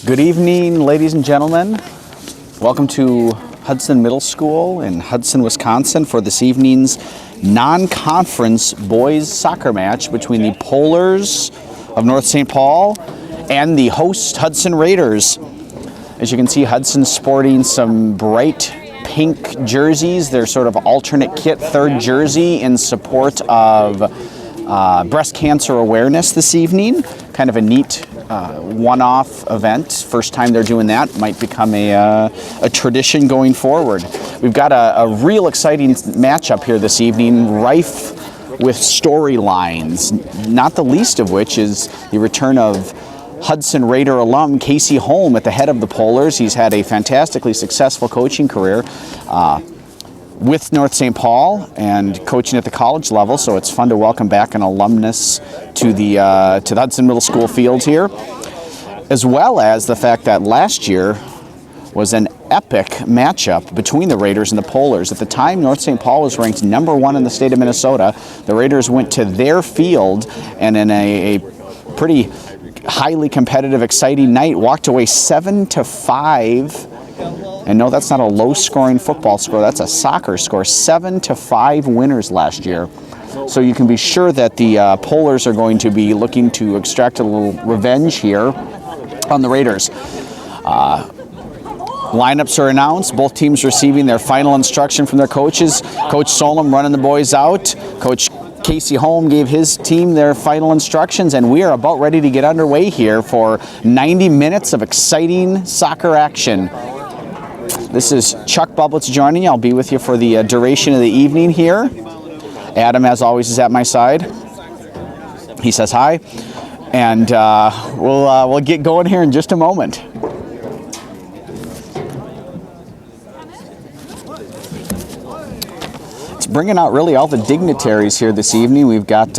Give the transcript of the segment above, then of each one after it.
Good evening, ladies and gentlemen. Welcome to Hudson Middle School in Hudson, Wisconsin for this evening's non-conference boys soccer match between the Polars of North St. Paul and the host Hudson Raiders. As you can see, Hudson's sporting some bright pink jerseys. They're sort of alternate kit, third jersey in support of breast cancer awareness this evening. Kind of a neat one-off event. First time they're doing that. Might become a tradition going forward. We've got a real exciting matchup here this evening, rife with storylines, not the least of which is the return of Hudson Raider alum Casey Holm at the head of the Polars. He's had a fantastically successful coaching career with North St. Paul and coaching at the college level, so it's fun to welcome back an alumnus to the Hudson Middle School field here, as well as the fact that last year was an epic matchup between the Raiders and the Polars. At the time, North St. Paul was ranked #1 in the state of Minnesota. The Raiders went to their field and in a pretty highly competitive, exciting night, walked away 7-5. And no, that's not a low-scoring football score. That's a soccer score. 7-5 winners last year. So you can be sure that the Polars are going to be looking to extract a little revenge here on the Raiders. Lineups are announced. Both teams receiving their final instruction from their coaches. Coach Solem running the boys out. Coach Casey Holm gave his team their final instructions, and we are about ready to get underway here for 90 minutes of exciting soccer action. This is Chuck Bublitz joining you. I'll be with you for the duration of the evening here. Adam, as always, is at my side. He says hi, and we'll get going here in just a moment. It's bringing out really all the dignitaries here this evening. We've got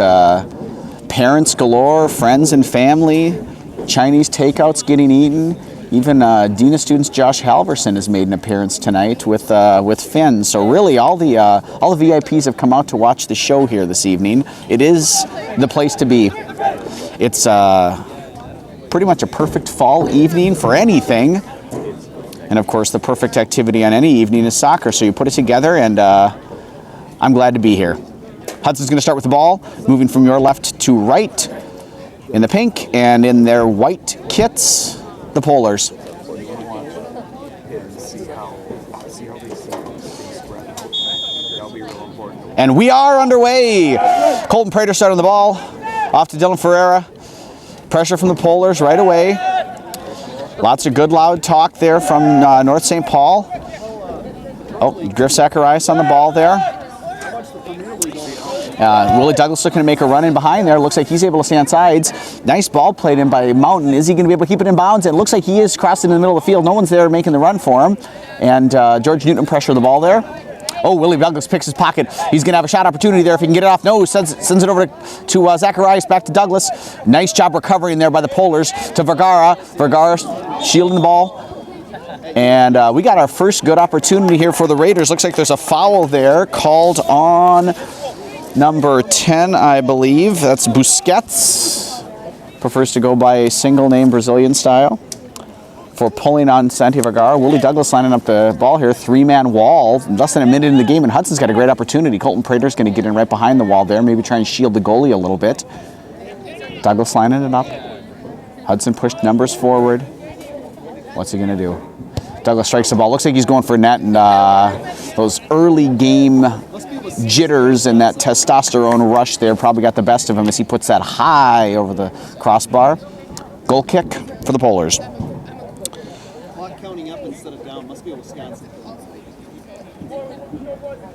parents galore, friends and family, Chinese takeouts getting eaten. Even Dean of Students Josh Halverson has made an appearance tonight with Finn. So really, all the VIPs have come out to watch the show here this evening. It is the place to be. It's pretty much a perfect fall evening for anything, and of course, the perfect activity on any evening is soccer. So you put it together, and I'm glad to be here. Hudson's going to start with the ball, moving from your left to right in the pink, and in their white kits, the Polars. And we are underway. Colton Prater starting the ball. Off to Dylan Ferreira. Pressure from the Polars right away. Lots of good loud talk there from North St. Paul. Oh, Griff Zacharias on the ball there. Willie Douglas looking to make a run in behind there. Looks like he's able to stay on sides. Nice ball played in by Mountain. Is he going to be able to keep it in bounds? It looks like he is crossing in the middle of the field. No one's there making the run for him. And George Newton pressure the ball there. Oh, Willie Douglas picks his pocket. He's going to have a shot opportunity there if he can get it off. No, sends it over to Zacharias, back to Douglas. Nice job recovering there by the Polars to Vergara. Vergara shielding the ball. And we got our first good opportunity here for the Raiders. Looks like there's a foul there called on number 10, I believe. That's Busquets. Prefers to go by a single name Brazilian style for pulling on Santi Vergara. Willie Douglas lining up the ball here. Three-man wall. Less than a minute in the game, and Hudson's got a great opportunity. Colton Prater's going to get in right behind the wall there. Maybe try and shield the goalie a little bit. Douglas lining it up. Hudson pushed numbers forward. What's he going to do? Douglas strikes the ball. Looks like he's going for net, and those early game jitters and that testosterone rush there probably got the best of him as he puts that high over the crossbar. Goal kick for the Polars. Counting up instead of down. Must be a Wisconsin.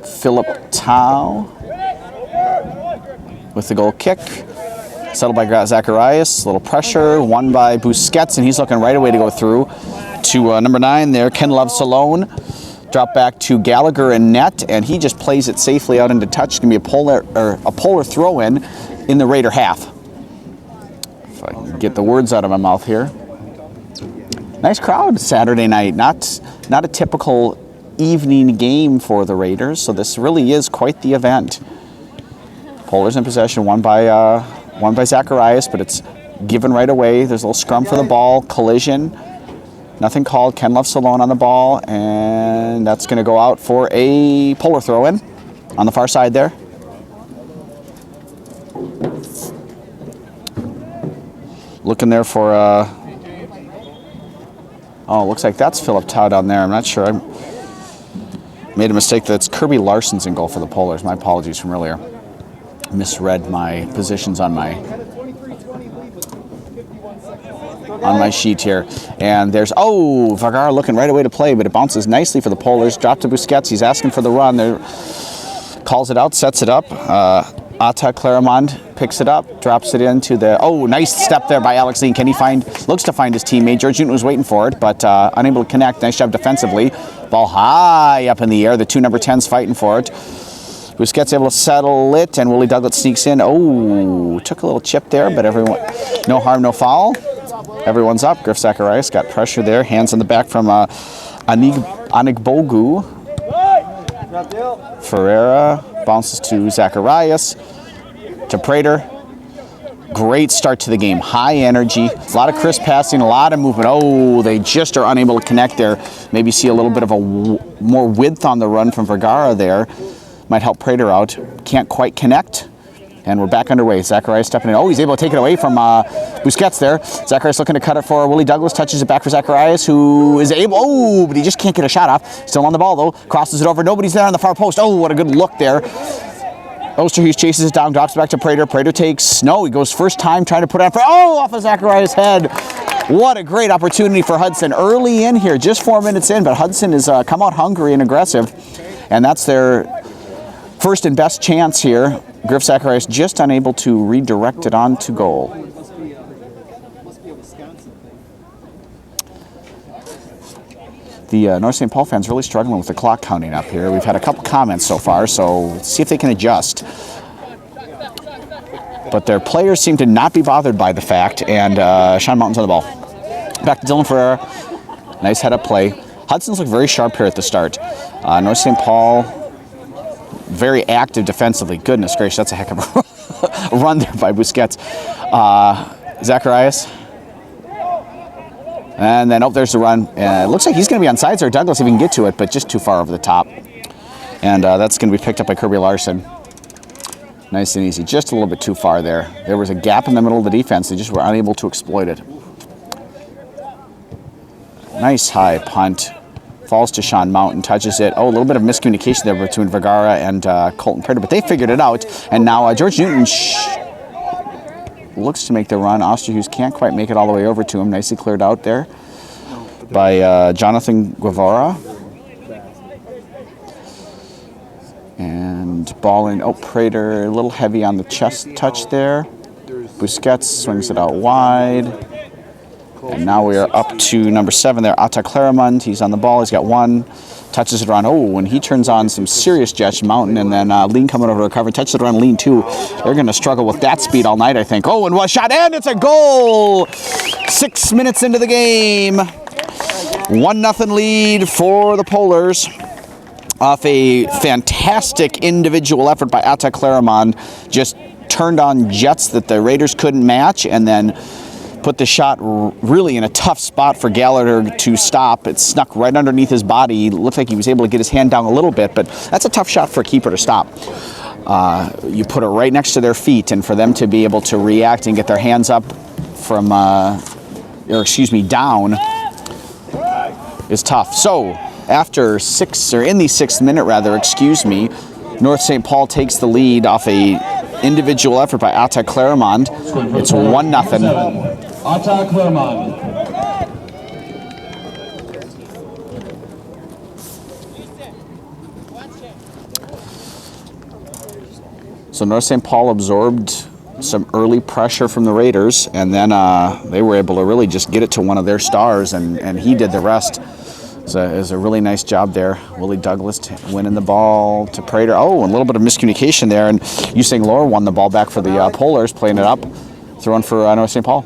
Philip Tao with the goal kick. Settled by Zacharias. A little pressure. Won by Busquets, and he's looking right away to go through to number 9 there, Ken Love Salone. Drop back to Gallagher and net, and he just plays it safely out into touch. It's going to be a polar throw-in the Raider half. If I can get the words out of my mouth here. Nice crowd Saturday night. Not a typical evening game for the Raiders, so this really is quite the event. Polars in possession, won by Zacharias, but it's given right away. There's a little scrum for the ball, collision. Nothing called. Ken Luff's alone on the ball, and that's going to go out for a Polar throw-in on the far side there. Looking there for, oh, looks like that's Philip Tau down there. I'm not sure. I made a mistake. That's Kirby Larson's in goal for the Polars. My apologies from earlier. Misread my positions on my sheet here. And there's, oh, Vergara looking right away to play, but it bounces nicely for the Polars. Drop to Busquets. He's asking for the run. There, calls it out, sets it up. Ata Clarimond picks it up, drops it into the, oh, nice step there by Alex Lean. Can he find, looks to find his teammate. George Newton was waiting for it, but unable to connect. Nice job defensively. Ball high up in the air. The two number 10s fighting for it. Busquets able to settle it, and Willie Douglas sneaks in. Oh, took a little chip there, but everyone, no harm, no foul. Everyone's up. Griff Zacharias got pressure there. Hands on the back from Anigbogu. Ferreira bounces to Zacharias, to Prater. Great start to the game. High energy, a lot of crisp passing, a lot of movement. Oh, they just are unable to connect there. Maybe see a little bit of a more width on the run from Vergara there. Might help Prater out. Can't quite connect. And we're back underway. Zacharias stepping in. Oh, he's able to take it away from Busquets there. Zacharias looking to cut it for Willie Douglas. Touches it back for Zacharias, who is able. Oh, but he just can't get a shot off. Still on the ball, though. Crosses it over. Nobody's there on the far post. Oh, what a good look there. Osterhuis chases it down, drops it back to Prater. Prater takes. No, he goes first time trying to put it on for. Oh, off of Zacharias' head. What a great opportunity for Hudson early in here. Just 4 minutes in, but Hudson has come out hungry and aggressive. And that's their first and best chance here. Griff Zacharias just unable to redirect it onto goal. The North St. Paul fans really struggling with the clock counting up here. We've had a couple comments so far, so let's see if they can adjust. But their players seem to not be bothered by the fact, and Sean Mountain's on the ball. Back to Dylan Ferreira. Nice head-up play. Hudson's looked very sharp here at the start. North St. Paul, very active defensively. Goodness gracious, that's a heck of a run there by Busquets. Zacharias. And then, oh, there's the run. It looks like he's going to be on sides there. Douglas, if he can get to it, but just too far over the top. And that's going to be picked up by Kirby Larson. Nice and easy. Just a little bit too far there. There was a gap in the middle of the defense. They just were unable to exploit it. Nice high punt. Falls to Sean Mountain, touches it. Oh, a little bit of miscommunication there between Vergara and Colton Prater, but they figured it out. And now George Newton looks to make the run. Osterhuis can't quite make it all the way over to him. Nicely cleared out there by Jonathan Guevara. And ball in. Oh, Prater, a little heavy on the chest touch there. Busquets swings it out wide. And now we are up to number 7 there, Ata Clarimond. He's on the ball. He's got one. Touches it around. Oh, and he turns on some serious jets, Mountain, and then Lean coming over to recover. Touches it around Lean, too. They're going to struggle with that speed all night, I think. Oh, and one shot, and it's a goal! 6 minutes into the game. 1-0 lead for the Polars. Off a fantastic individual effort by Ata Clarimond. Just turned on jets that the Raiders couldn't match, and then put the shot really in a tough spot for Gallagher to stop. It snuck right underneath his body. It looked like he was able to get his hand down a little bit, but that's a tough shot for a keeper to stop. You put it right next to their feet, and for them to be able to react and get their hands up from, down is tough. So, after in the 6th minute, North St. Paul takes the lead off a individual effort by Ata Clarimond. It's 1-0. Ata Clarimond. So North St. Paul absorbed some early pressure from the Raiders, and then they were able to really just get it to one of their stars, and he did the rest. It was a really nice job there. Willie Douglas winning the ball to Prater. Oh, and a little bit of miscommunication there, and Usain Lohr won the ball back for the Polars, playing it up, throwing for North St. Paul.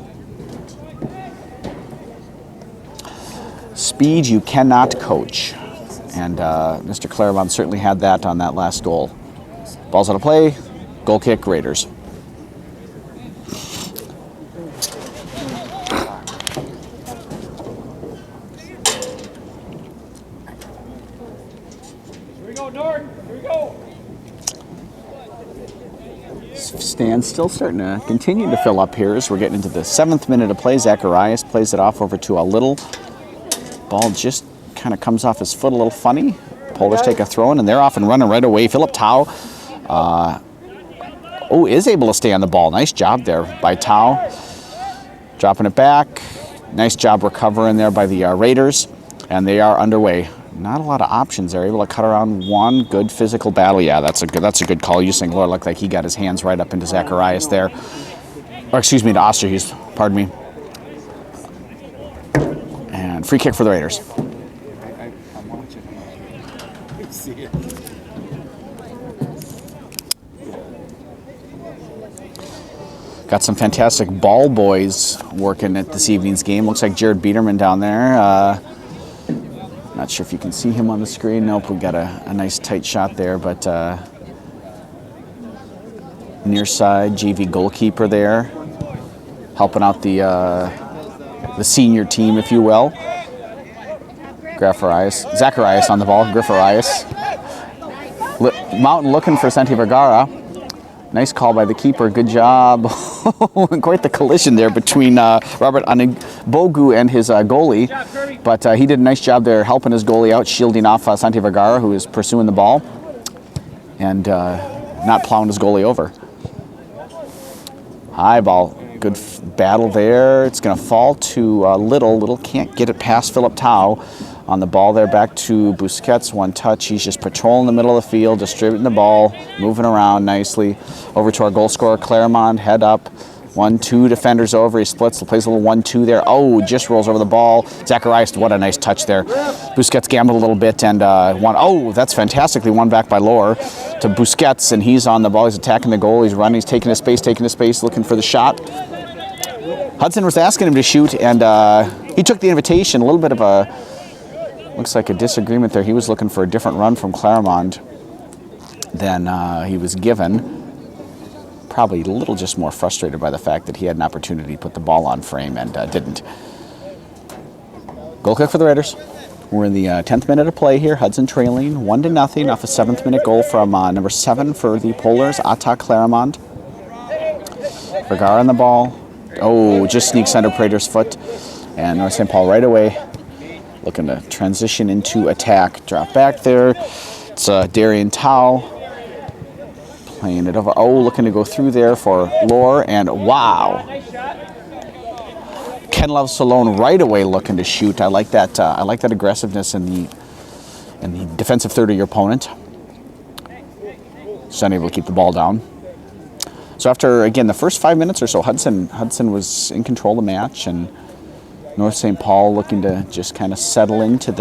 Speed you cannot coach, and Mr. Clarimond certainly had that on that last goal. Ball's out of play, goal kick, Raiders. Stand still starting to continue to fill up here as we're getting into the 7th minute of play. Zacharias plays it off over to a Little. Ball just kind of comes off his foot a little funny. Polars take a throw in, and they're off and running right away. Philip Tao is able to stay on the ball. Nice job there by Tao. Dropping it back. Nice job recovering there by the Raiders, and they are underway. Not a lot of options. They're able to cut around one. Good physical battle. Yeah, that's a good call. You think Lord looked like he got his hands right up into Zacharias there. Or excuse me, to Osterhues. Pardon me. And free kick for the Raiders. I'm watching. See it. Got some fantastic ball boys working at this evening's game. Looks like Jared Biederman down there. Not sure if you can see him on the screen. Nope, we got a nice tight shot there, but near side JV goalkeeper there, helping out the senior team, if you will. Zacharias on the ball. Griffarias. Mountain looking for Santi Vergara. Nice call by the keeper. Good job. Quite the collision there between Robert Anigbogu and his goalie. But he did a nice job there helping his goalie out, shielding off Santi Vergara, who is pursuing the ball, and not plowing his goalie over. High ball. Good battle there. It's going to fall to Little. Little can't get it past Philip Tao. On the ball there, back to Busquets, one touch. He's just patrolling the middle of the field, distributing the ball, moving around nicely. Over to our goal scorer, Claremont, head up. 1-2 defenders over. He splits, plays a little 1-2 there. Oh, just rolls over the ball. Zacharias, what a nice touch there. Busquets gambled a little bit and won. Oh, that's fantastically won back by Lohr to Busquets, and he's on the ball. He's attacking the goal. He's running. He's taking his space, looking for the shot. Hudson was asking him to shoot, and he took the invitation. A little bit of looks like a disagreement there. He was looking for a different run from Claremont than he was given. Probably a little just more frustrated by the fact that he had an opportunity to put the ball on frame and didn't. Goal kick for the Raiders. We're in the 10th minute of play here. Hudson trailing 1-0 off a 7th minute goal from number 7 for the Polars, Atta Claremont. Vergara on the ball. Oh, just sneaks under Prater's foot. And North St. Paul right away. Looking to transition into attack. Drop back there. It's Darian Tao playing it over. Oh, looking to go through there for Lohr, and wow. Kenlove Salone right away looking to shoot. I like that. I like that aggressiveness in the defensive third of your opponent. Just unable to keep the ball down. So after again the first 5 minutes or so, Hudson was in control of the match, and North St. Paul looking to just kind of settle into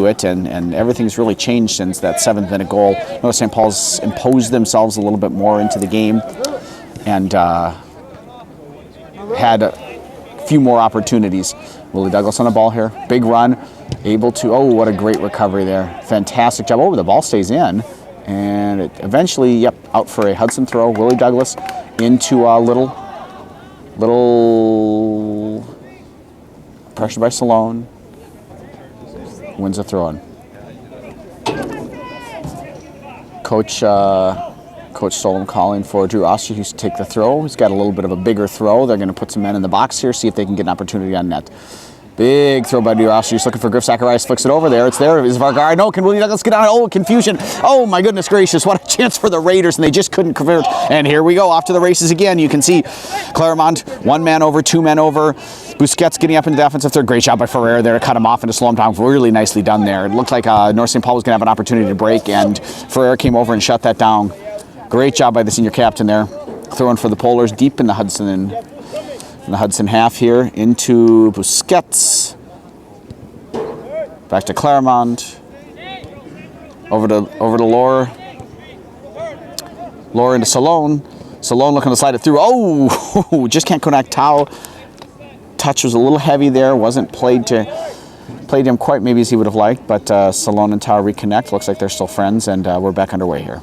it, and everything's really changed since that 7th minute goal. North St. Paul's imposed themselves a little bit more into the game, and had a few more opportunities. Willie Douglas on the ball here, big run, able to. Oh, what a great recovery there! Fantastic job. Oh, the ball stays in, and it eventually, out for a Hudson throw. Willie Douglas into Little. Pressure by Salone. Wins a throw-in. Coach Solom calling for Drew Osterhues to take the throw. He's got a little bit of a bigger throw. They're going to put some men in the box here, see if they can get an opportunity on net. Big throw by Drew Osterhues, looking for Griff Zacharias, flicks it over there. It's there. Is Vergara? No, can Willie Douglas get on? Oh, confusion. Oh, my goodness gracious. What a chance for the Raiders, and they just couldn't convert. And here we go, off to the races again. You can see Claremont, 1 man over, 2 men over. Busquets getting up into the offensive third. Great job by Ferrer there to cut him off and to slow him down. Really nicely done there. It looked like North St. Paul was going to have an opportunity to break, and Ferrer came over and shut that down. Great job by the senior captain there. Throwing for the Polars deep in the Hudson half here into Busquets. Back to Claremont. Over to Lohr. Lohr into Salone. Salone looking to slide it through. Oh, just can't connect. Tao. Touch was a little heavy there. Wasn't played him quite maybe as he would have liked, but Salone and Tao reconnect. Looks like they're still friends, and we're back underway here.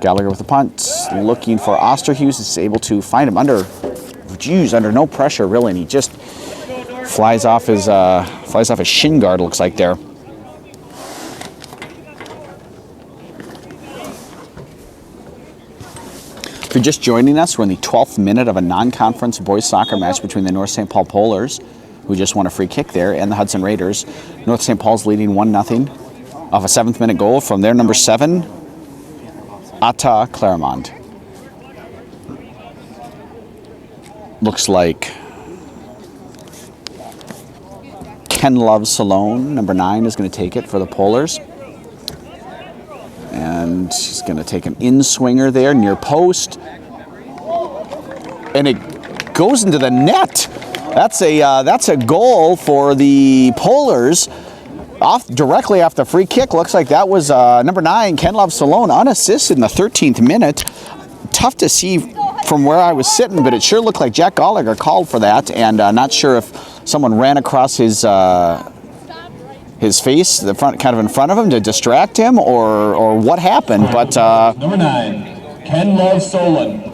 Gallagher with the punt, looking for Osterhues. Is able to find him under no pressure really, and he just flies off his shin guard. Looks like there. just joining us, we're in the 12th minute of a non-conference boys soccer match between the North St. Paul Polars, who just won a free kick there, and the Hudson Raiders. North St. Paul's leading 1-0 off a 7th minute goal from their number 7, Atta Claremont. Looks like Ken Love Salone, number 9, is going to take it for the Polars. And he's going to take an in-swinger there near post. And it goes into the net. That's a goal for the Polars. Directly off the free kick. Looks like that was number 9, Ken Love Salone, unassisted in the 13th minute. Tough to see from where I was sitting, but it sure looked like Jack Gallagher called for that, and not sure if someone ran across his face, the front, kind of in front of him to distract him, or what happened. But number 9, Ken Love Solon.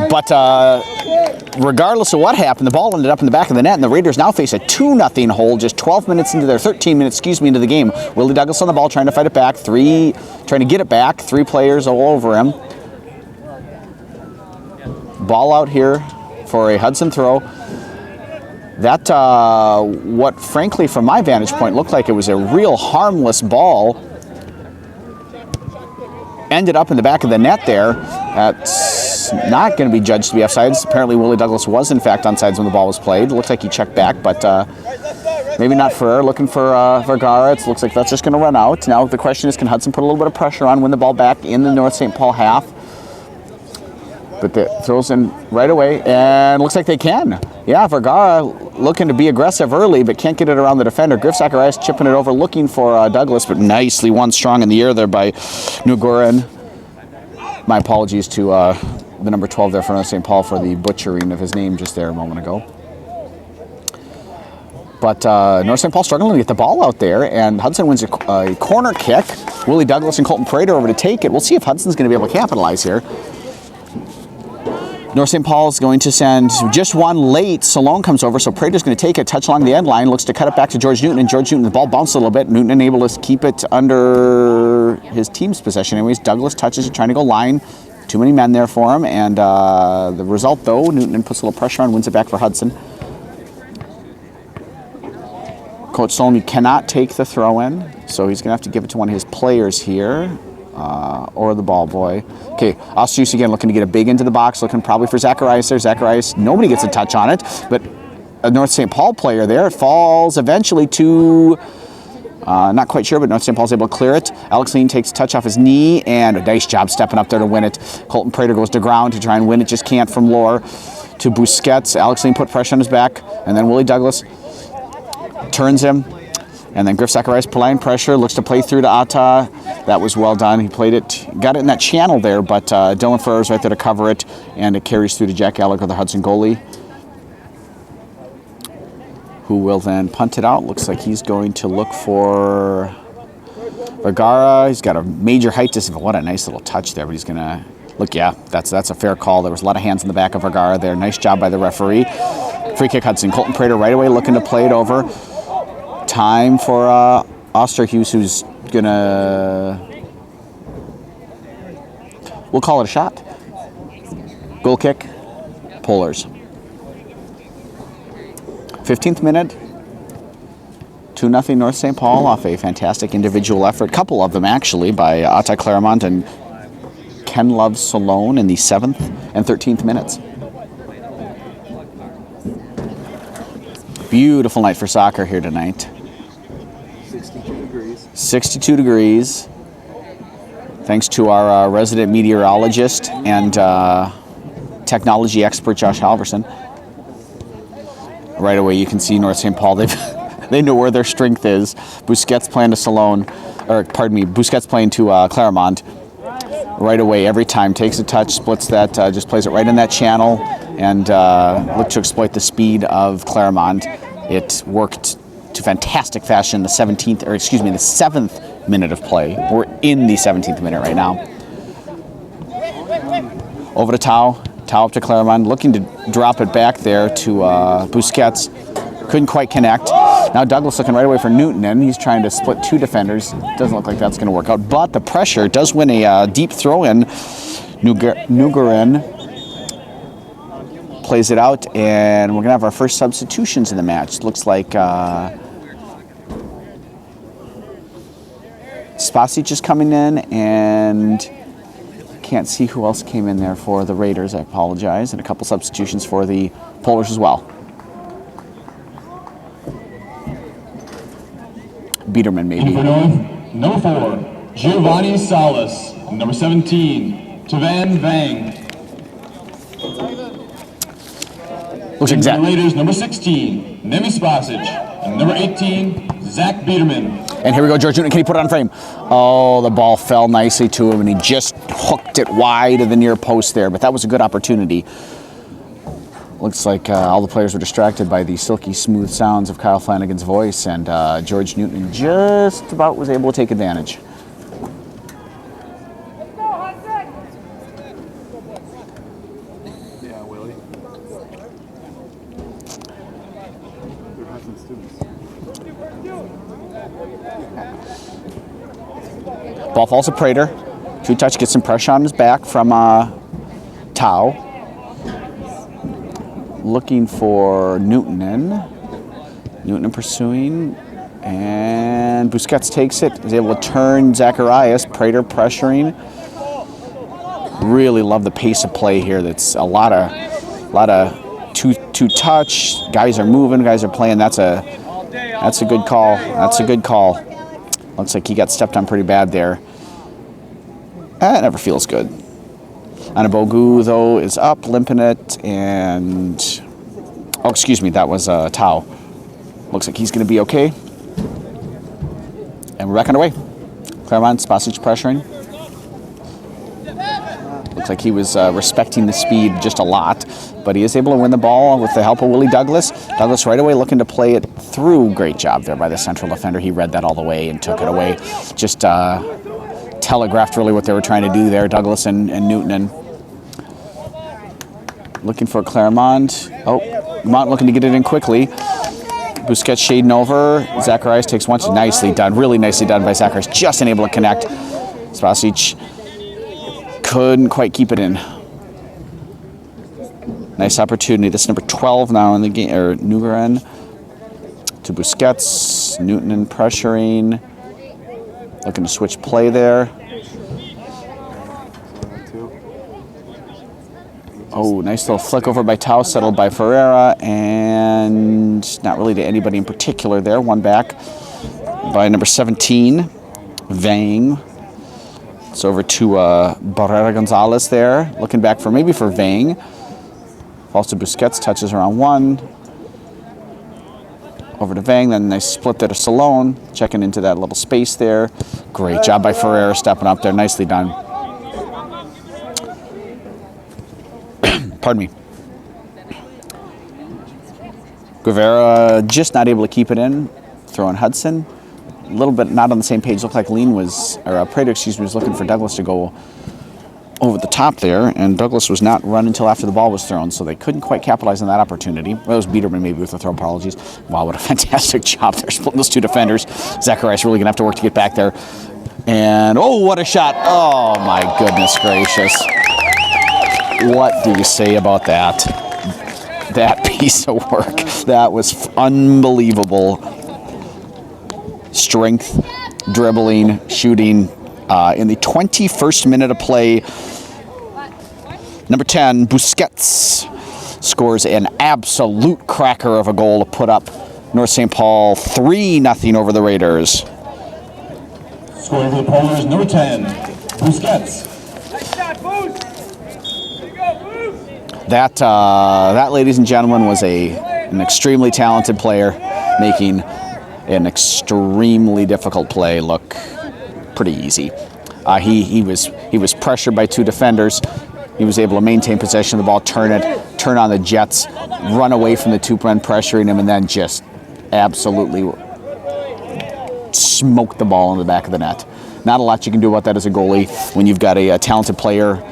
But regardless of what happened, the ball ended up in the back of the net, and the Raiders now face a 2-0 hole just 12 minutes into their 13 minutes, into the game. Willie Douglas on the ball, trying to fight it back, trying to get it back, 3 players all over him. Ball out here for a Hudson throw. That, what frankly from my vantage point looked like it was a real harmless ball, ended up in the back of the net there. That's not going to be judged to be offsides. Apparently Willie Douglas was in fact onside when the ball was played. It looked like he checked back, but maybe not for looking for Vergara. It looks like that's just going to run out. Now the question is, can Hudson put a little bit of pressure on, win the ball back in the North St. Paul half? But that throws in right away, and looks like they can. Yeah, Vergara looking to be aggressive early, but can't get it around the defender. Griff Zacharias chipping it over, looking for Douglas, but nicely won strong in the air there by Nguyen. My apologies to the number 12 there for North St. Paul for the butchering of his name just there a moment ago. But North St. Paul struggling to get the ball out there, and Hudson wins a corner kick. Willie Douglas and Colton Prater over to take it. We'll see if Hudson's going to be able to capitalize here. North St. Paul is going to send just one late. Salone comes over, so Prater's going to take it, touch along the end line, looks to cut it back to George Newton, and George Newton, the ball bounced a little bit. Newton unable to keep it under his team's possession. Anyways, Douglas touches it, trying to go line. Too many men there for him, and the result, though, Newton puts a little pressure on, wins it back for Hudson. Coach Salone cannot take the throw-in, so he's going to have to give it to one of his players here. Or the ball boy. Okay, Ostius again looking to get a big into the box, looking probably for Zacharias there. Zacharias, nobody gets a touch on it, but a North St. Paul player there. It falls eventually to, not quite sure, but North St. Paul's able to clear it. Alex Lean takes a touch off his knee, and a nice job stepping up there to win it. Colton Prater goes to ground to try and win it, just can't from Lohr to Busquets. Alex Lean put pressure on his back, and then Willie Douglas turns him. And then Griff Zacharias applying pressure, looks to play through to Atta. That was well done. He played it, got it in that channel there, but Dylan Ferrer's right there to cover it, and it carries through to Jack Gallagher, the Hudson goalie, who will then punt it out. Looks like he's going to look for Vergara. He's got a major height disadvantage. What a nice little touch there, but he's going to look, yeah, that's a fair call. There was a lot of hands in the back of Vergara there. Nice job by the referee. Free kick Hudson. Colton Prater right away looking to play it over. Time for Osterhuis, who's gonna, we'll call it a shot. Goal kick, Polars. 15th minute, 2-0 North St. Paul off a fantastic individual effort, couple of them actually, by Atta Claremont and Ken Love Salone in the 7th and 13th minutes. Beautiful night for soccer here tonight. 62 degrees. Thanks to our resident meteorologist and technology expert Josh Halverson. Right away you can see North St. Paul, they know where their strength is. Busquets playing to Salone, or pardon me, Busquets playing to Claremont. Right away every time, takes a touch, splits that, just plays it right in that channel, and look to exploit the speed of Claremont. It worked to fantastic fashion the 7th minute of play. We're in the 17th minute right now. Over to Tau up to Claremont, looking to drop it back there to Busquets. Couldn't quite connect. Now Douglas looking right away for Newton, and he's trying to split 2 defenders. Doesn't look like that's going to work out, but the pressure does win a deep throw-in Nugarin plays it out, and we're going to have our first substitutions in the match. Looks like Spasic is coming in, and can't see who else came in there for the Raiders. I apologize. And a couple substitutions for the Polars as well. Biederman, maybe. Number 4, Giovanni Salas. Number 17, Tavan Vang. Looks exact. Raiders, number 16, Nemi Spasic. And number 18, Zach Biederman. And here we go, George Newton. Can he put it on frame? Oh, the ball fell nicely to him, and he just hooked it wide of the near post there. But that was a good opportunity. Looks like all the players were distracted by the silky smooth sounds of Kyle Flanagan's voice, and George Newton just about was able to take advantage. Yeah, Willie. They're Hudson students. Ball falls to Prater. 2-touch, gets some pressure on his back from Tau. Looking for Newtonen. Newtonen pursuing. And Busquets takes it. Is able to turn Zacharias. Prater pressuring. Really love the pace of play here. That's a lot of two-touch. Guys are moving. Guys are playing. That's a good call. That's a good call. Looks like he got stepped on pretty bad there. That never feels good. Anabogu, though, is up, limping it, and... Oh, excuse me, that was Tau. Looks like he's going to be okay. And we're back underway. Claremont, Spasic pressuring. Looks like he was respecting the speed just a lot, but he is able to win the ball with the help of Willie Douglas. Douglas right away looking to play it through. Great job there by the central defender. He read that all the way and took it away. Just telegraphed really what they were trying to do there, Douglas and Newtonen. Looking for Claremont. Oh, Mont looking to get it in quickly. Busquets shading over. Zacharias takes one. Nicely done. Really nicely done by Zacharias. Just unable to connect. Spasic couldn't quite keep it in. Nice opportunity. This is number 12 now in the game. Or Nugarin to Busquets. Newtonen pressuring. Looking to switch play there. Oh, nice little flick over by Tau, settled by Ferreira, and not really to anybody in particular there. One back by number 17, Vang. It's over to Barrera Gonzalez there, looking back for maybe for Vang. Falls to Busquets, touches around one. Over to Vang, then nice split there to Salone, checking into that little space there. Great job by Ferreira stepping up there, nicely done. Pardon me. Guevara just not able to keep it in. Throwing Hudson. A little bit not on the same page. Looked like Lean was, or Prater, excuse me, was looking for Douglas to go over the top there, and Douglas was not run until after the ball was thrown, so they couldn't quite capitalize on that opportunity. Well, it was Biederman maybe with the throw, apologies. Wow, what a fantastic job there, splitting those two defenders. Zacharias really going to have to work to get back there. And, oh, what a shot. Oh, my goodness gracious. What do you say about that? That piece of work. That was unbelievable. Strength, dribbling, shooting. In the 21st minute of play, number 10, Busquets, scores an absolute cracker of a goal to put up North St. Paul 3-0 over the Raiders. Scoring for the Polars, number 10, Busquets. That, ladies and gentlemen, was an extremely talented player making an extremely difficult play look pretty easy. He was pressured by two defenders. He was able to maintain possession of the ball, turn on the jets, run away from the two men pressuring him, and then just absolutely smoke the ball in the back of the net. Not a lot you can do about that as a goalie when you've got a talented player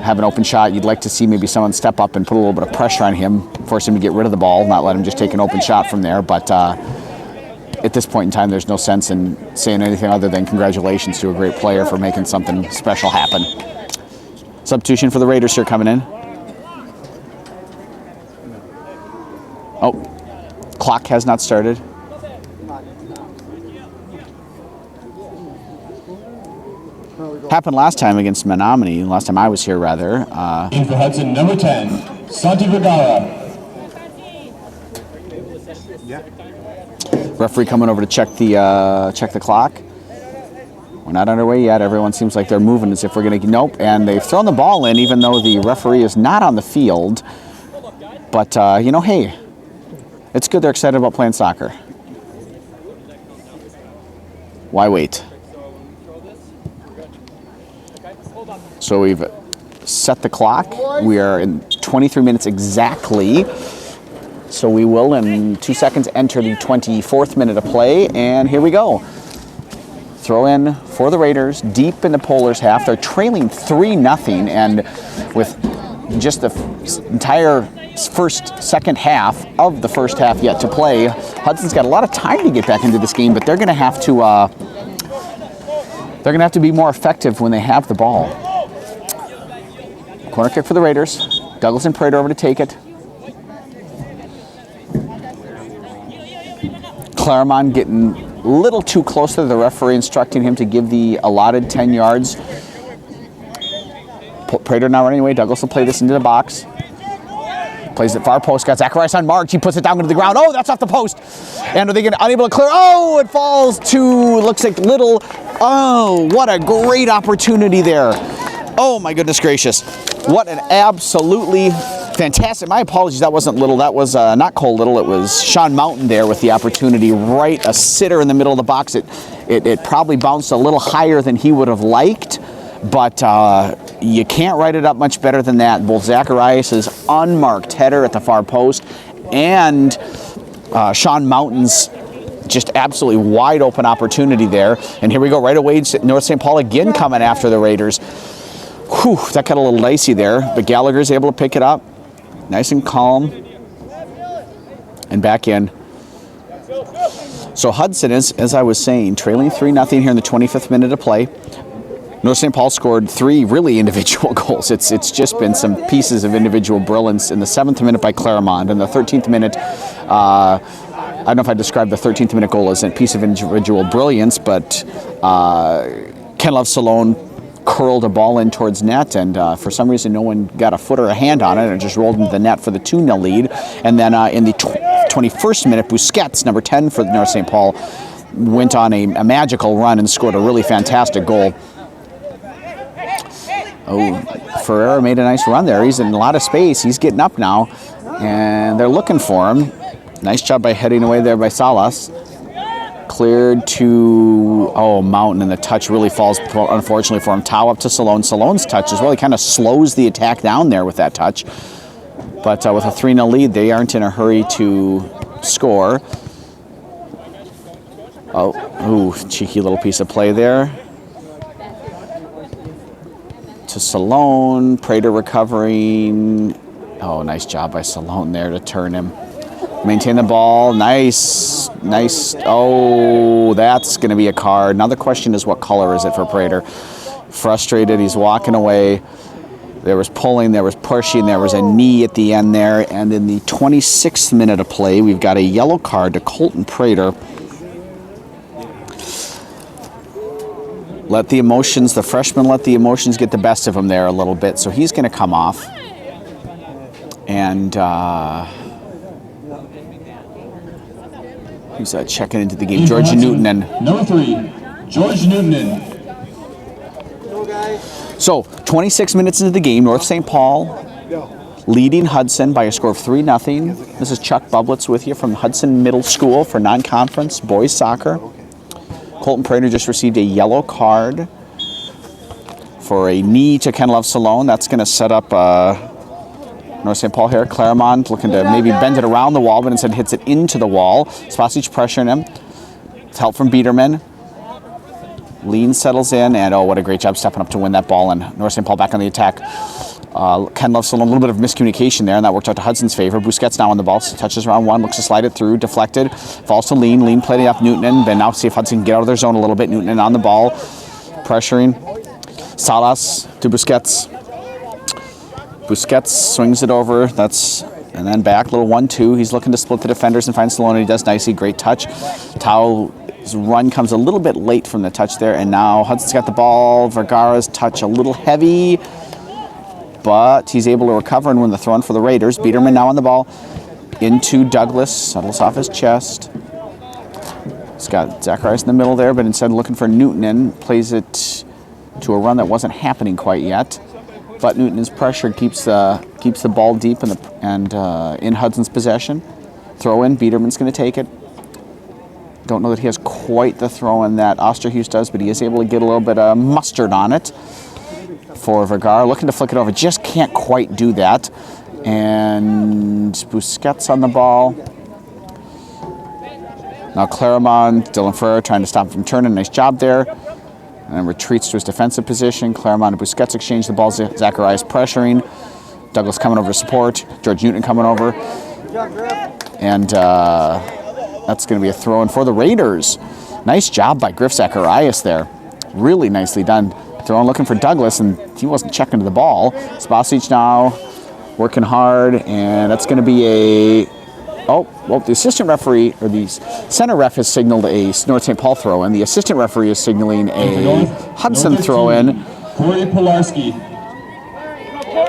have an open shot. You'd like to see maybe someone step up and put a little bit of pressure on him, force him to get rid of the ball, not let him just take an open shot from there. But at this point in time, there's no sense in saying anything other than congratulations to a great player for making something special happen. Substitution for the Raiders here coming in. Oh, clock has not started. Happened last time against Menominee, last time I was here, rather. In for Hudson, number 10, Santi Vergara. Referee coming over to check the clock. We're not underway yet. Everyone seems like they're moving as if we're going to... Nope, and they've thrown the ball in even though the referee is not on the field. But, you know, hey, it's good they're excited about playing soccer. Why wait? So we've set the clock. We are in 23 minutes exactly. So we will, in 2 seconds, enter the 24th minute of play. And here we go. Throw in for the Raiders, deep in the Polars' half. They're trailing 3-0, and with just the entire second half of the first half yet to play, Hudson's got a lot of time to get back into this game, but they're going to have to be more effective when they have the ball. Corner kick for the Raiders. Douglas and Prater over to take it. Claremont getting a little too close to the referee, instructing him to give the allotted 10 yards. Prater now running away. Douglas will play this into the box. Plays it far post. Got Zacharias on march. He puts it down into the ground. Oh, that's off the post. And are they unable to clear? Oh, it falls to, looks like Little. Oh, what a great opportunity there. Oh, my goodness gracious. What an absolutely fantastic. My apologies, that wasn't Little. That was not Cole Little. It was Sean Mountain there with the opportunity. Right, a sitter in the middle of the box. It probably bounced a little higher than he would have liked, but you can't write it up much better than that. Both Zacharias' unmarked header at the far post and Sean Mountain's just absolutely wide open opportunity there. And here we go right away. North St. Paul again coming after the Raiders. Whew, that got a little dicey there, but Gallagher's able to pick it up. Nice and calm. And back in. So Hudson is, as I was saying, trailing 3-0 here in the 25th minute of play. North St. Paul scored 3 really individual goals. It's just been some pieces of individual brilliance in the 7th minute by Claremont. In the 13th minute, I don't know if I described the 13th minute goal as a piece of individual brilliance, but Ken Love Salone curled a ball in towards net, and for some reason no one got a foot or a hand on it, and it just rolled into the net for the 2-0 lead. And then in the 21st minute, Busquets, number 10 for North St. Paul, went on a magical run and scored a really fantastic goal. Oh, Ferreira made a nice run there. He's in a lot of space. He's getting up now, and they're looking for him. Nice job by heading away there by Salas. Cleared to, Mountain, and the touch really falls, unfortunately for him. Tau up to Salone. Salone's touch as well. He kind of slows the attack down there with that touch. But with a 3-0 lead, they aren't in a hurry to score. Cheeky little piece of play there. To Salone. Prater recovering. Oh, nice job by Salone there to turn him. Maintain the ball. Nice. Oh, that's going to be a card. Now the question is, what color is it for Prater? Frustrated. He's walking away. There was pulling. There was pushing. There was a knee at the end there. And in the 26th minute of play, we've got a yellow card to Colton Prater. The freshman let the emotions get the best of him there a little bit. So he's going to come off. And who's checking into the game? George Newton. And number 3, George Newton. So 26 minutes into the game, North St. Paul leading Hudson by a score of 3-0. This is Chuck Bublitz with you from Hudson Middle School for non-conference boys soccer. Colton Prater just received a yellow card for a knee to Ken Love Salone. That's going to set up North St. Paul here. Claremont looking to maybe bend it around the wall, but instead hits it into the wall. Spasic pressuring him. With help from Biederman. Lean settles in, and what a great job stepping up to win that ball, and North St. Paul back on the attack. Ken Love Salone, a little bit of miscommunication there, and that worked out to Hudson's favor. Busquets now on the ball, touches around one, looks to slide it through, deflected, falls to Lean. Lean played it up Newton, but now see if Hudson can get out of their zone a little bit. Newton on the ball, pressuring. Salas to Busquets. Busquets swings it over. And then back, little 1-2. He's looking to split the defenders and find Stallone. He does nicely. Great touch. Tao's run comes a little bit late from the touch there, and now Hudson's got the ball. Vergara's touch a little heavy, but he's able to recover and win the throw-in for the Raiders. Biederman now on the ball. Into Douglas. Settles off his chest. He's got Zacharias in the middle there, but instead looking for Newton, plays it to a run that wasn't happening quite yet. But Newton is pressured, keeps the ball deep in Hudson's possession. Throw in, Biederman's going to take it. Don't know that he has quite the throw in that Osterhuis does, but he is able to get a little bit of mustard on it for Vergara. Looking to flick it over, just can't quite do that. And Busquets on the ball. Now Claremont, Dylan Ferrer trying to stop him from turning. Nice job there. And retreats to his defensive position. Claremont and Busquets exchange the ball. Zacharias pressuring. Douglas coming over to support. George Newton coming over. And that's going to be a throw-in for the Raiders. Nice job by Griff Zacharias there. Really nicely done. Throw-in looking for Douglas, and he wasn't checking to the ball. Spasic now working hard, and that's going to be a... Oh, well, the assistant referee, or the center ref has signaled a North St. Paul throw-in. The assistant referee is signaling a Hudson throw-in. Corey Polarski.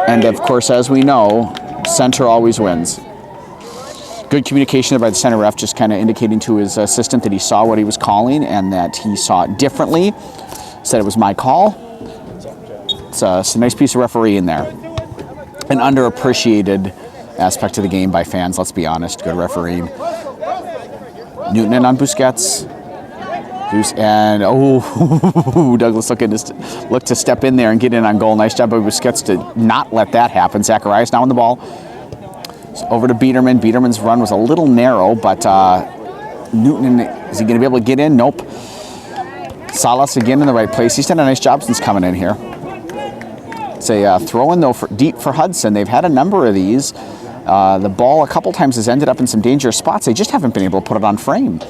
And, of course, as we know, center always wins. Good communication there by the center ref, just kind of indicating to his assistant that he saw what he was calling and that he saw it differently. Said it was my call. It's a nice piece of refereeing there. An underappreciated aspect of the game by fans, let's be honest. Good refereeing. Newton in on Busquets. And, Douglas looked to step in there and get in on goal. Nice job by Busquets to not let that happen. Zacharias now on the ball. So over to Biederman. Biederman's run was a little narrow, but Newton, is he going to be able to get in? Nope. Salas again in the right place. He's done a nice job since coming in here. It's a throw-in, though, deep for Hudson. They've had a number of these. The ball a couple times has ended up in some dangerous spots. They just haven't been able to put it on frame.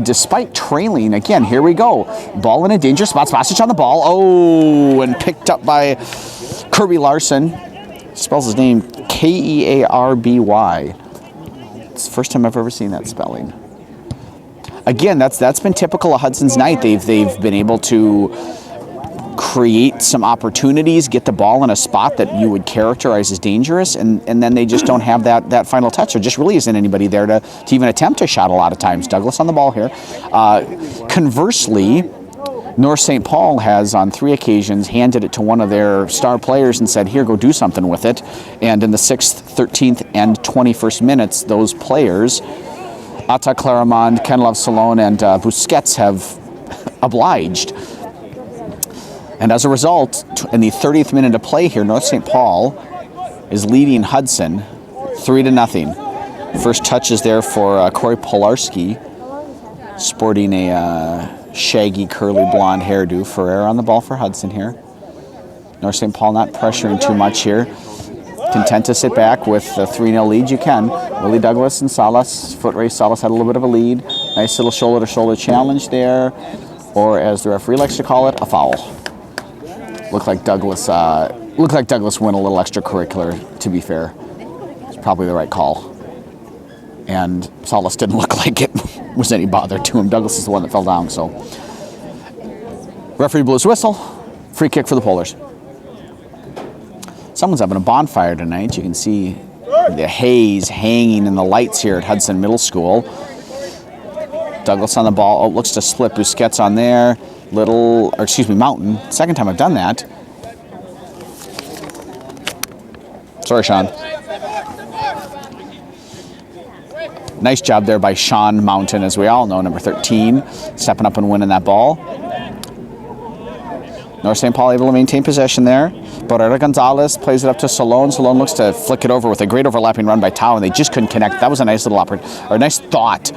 Despite trailing, again, here we go. Ball in a dangerous spot. Spasic on the ball. Oh, and picked up by Kirby Larson. Spells his name Kearby. It's the first time I've ever seen that spelling. Again, that's been typical of Hudson's night. They've been able to create some opportunities, get the ball in a spot that you would characterize as dangerous, and then they just don't have that final touch. There just really isn't anybody there to even attempt a shot a lot of times. Douglas on the ball here. Conversely, North St. Paul has on 3 occasions handed it to one of their star players and said, here, go do something with it. And in the 6th, 13th, and 21st minutes, those players, Atta Claremont, Kenlov Salone, and Busquets have obliged. And as a result, in the 30th minute of play here, North St. Paul is leading Hudson 3-0. First touch is there for Corey Polarski, sporting a shaggy, curly, blonde hairdo. Ferrer on the ball for Hudson here. North St. Paul not pressuring too much here. Content to sit back with a 3-0 lead. You can. Willie Douglas and Salas. Foot race. Salas had a little bit of a lead. Nice little shoulder-to-shoulder challenge there. Or as the referee likes to call it, a foul. Looked like Douglas went a little extracurricular, to be fair. It's probably the right call. And Salas didn't look like it was any bother to him. Douglas is the one that fell down, so. Referee blew his whistle. Free kick for the Polars. Someone's having a bonfire tonight. You can see the haze hanging in the lights here at Hudson Middle School. Douglas on the ball. Oh, looks to split Busquets on there. Mountain. Second time I've done that. Sorry, Sean. Nice job there by Sean Mountain, as we all know, number 13, stepping up and winning that ball. North St. Paul able to maintain possession there. Barrera Gonzalez plays it up to Salone. Salone looks to flick it over with a great overlapping run by Tao, and they just couldn't connect. That was a nice little nice thought.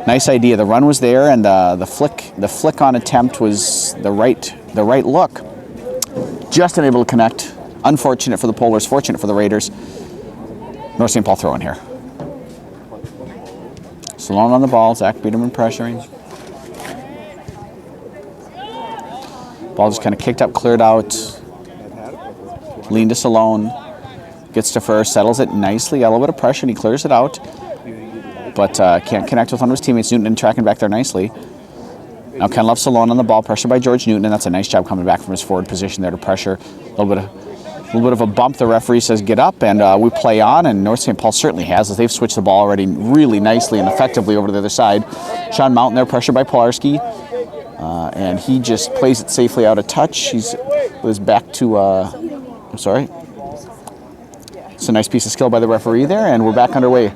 Nice idea. The run was there, and the flick on attempt was the right look. Just unable to connect. Unfortunate for the Polars, fortunate for the Raiders. North St. Paul throwing here. Salone on the ball. Zach Biederman pressuring. Ball just kind of kicked up, cleared out. Lean to Salone. Gets to Ferrer, settles it nicely. Got a little bit of pressure, and he clears it out. But can't connect with one of his teammates. Newton tracking back there nicely. Now Ken Love Salone on the ball, pressure by George Newton, and that's a nice job coming back from his forward position there to pressure. A little bit of a bump. The referee says get up, and we play on, and North St. Paul certainly has as they've switched the ball already really nicely and effectively over to the other side. Sean Mountain there, pressure by Polarski, and he just plays it safely out of touch. He's back to, I'm sorry. It's a nice piece of skill by the referee there, and we're back underway.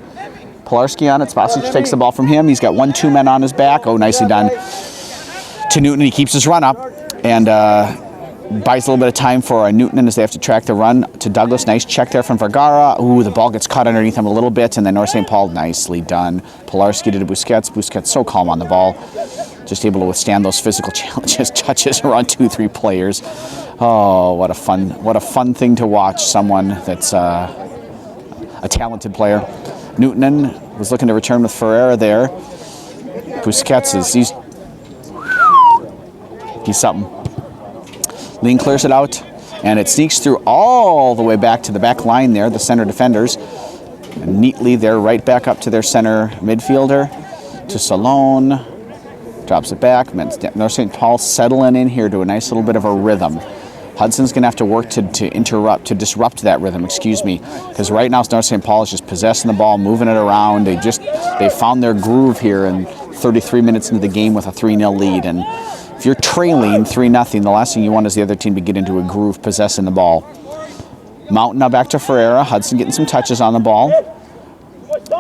Polarski on it. Spasic takes the ball from him. He's got 1-2 men on his back. Oh, nicely done to Newton. He keeps his run up and buys a little bit of time for Newton as they have to track the run to Douglas. Nice check there from Vergara. Ooh, the ball gets caught underneath him a little bit, and then North St. Paul, nicely done. Polarski to Busquets. Busquets so calm on the ball. Just able to withstand those physical challenges, touches around 2-3 players. Oh, what a fun thing to watch. Someone that's a talented player. Newton was looking to return with Ferreira there. Busquets he's something. Lean clears it out, and it sneaks through all the way back to the back line there, the center defenders. And neatly, they're right back up to their center midfielder, to Salone. Drops it back. North St. Paul settling in here to a nice little bit of a rhythm. Hudson's going to have to work to disrupt that rhythm, because right now North St. Paul is just possessing the ball, moving it around. They found their groove here in 33 minutes into the game with a 3-0 lead. And if you're trailing 3-0, the last thing you want is the other team to get into a groove possessing the ball. Mountain now back to Ferreira. Hudson getting some touches on the ball.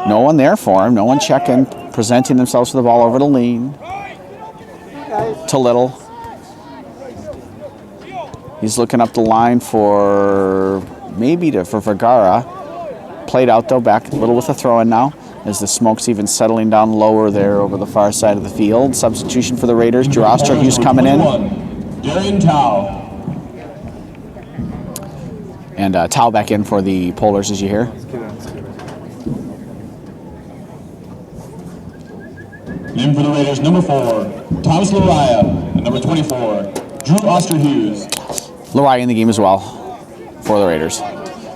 No one there for him. No one checking, presenting themselves for the ball over to Lean. To Little. He's looking up the line for Vergara. Played out though, back a little with a throw in now, as the smoke's even settling down lower there over the far side of the field. Substitution for the Raiders. Drew Osterhues coming in. Darian Tao. And Tao back in for the Polars, as you hear. In for the Raiders, number 4, Thomas Lariah, and number 24, Drew Osterhues. Lariah in the game as well for the Raiders.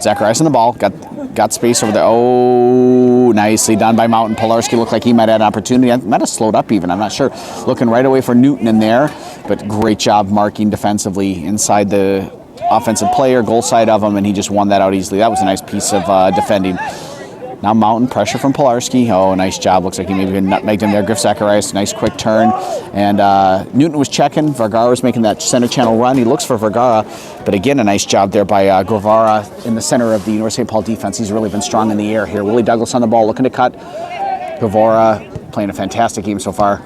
Zacharias on the ball, got space over there. Oh, nicely done by Mountain. Polarski looked like he might have an opportunity. Might have slowed up even, I'm not sure. Looking right away for Newton in there, but great job marking defensively inside the offensive player, goal side of him, and he just won that out easily. That was a nice piece of defending. Now Mountain, pressure from Polarski. Oh, nice job. Looks like he maybe nutmegged him there. Griff Zacharias, nice quick turn. And Newton was checking. Vergara was making that center channel run. He looks for Vergara. But again, a nice job there by Guevara in the center of the North St. Paul defense. He's really been strong in the air here. Willie Douglas on the ball, looking to cut. Guevara playing a fantastic game so far.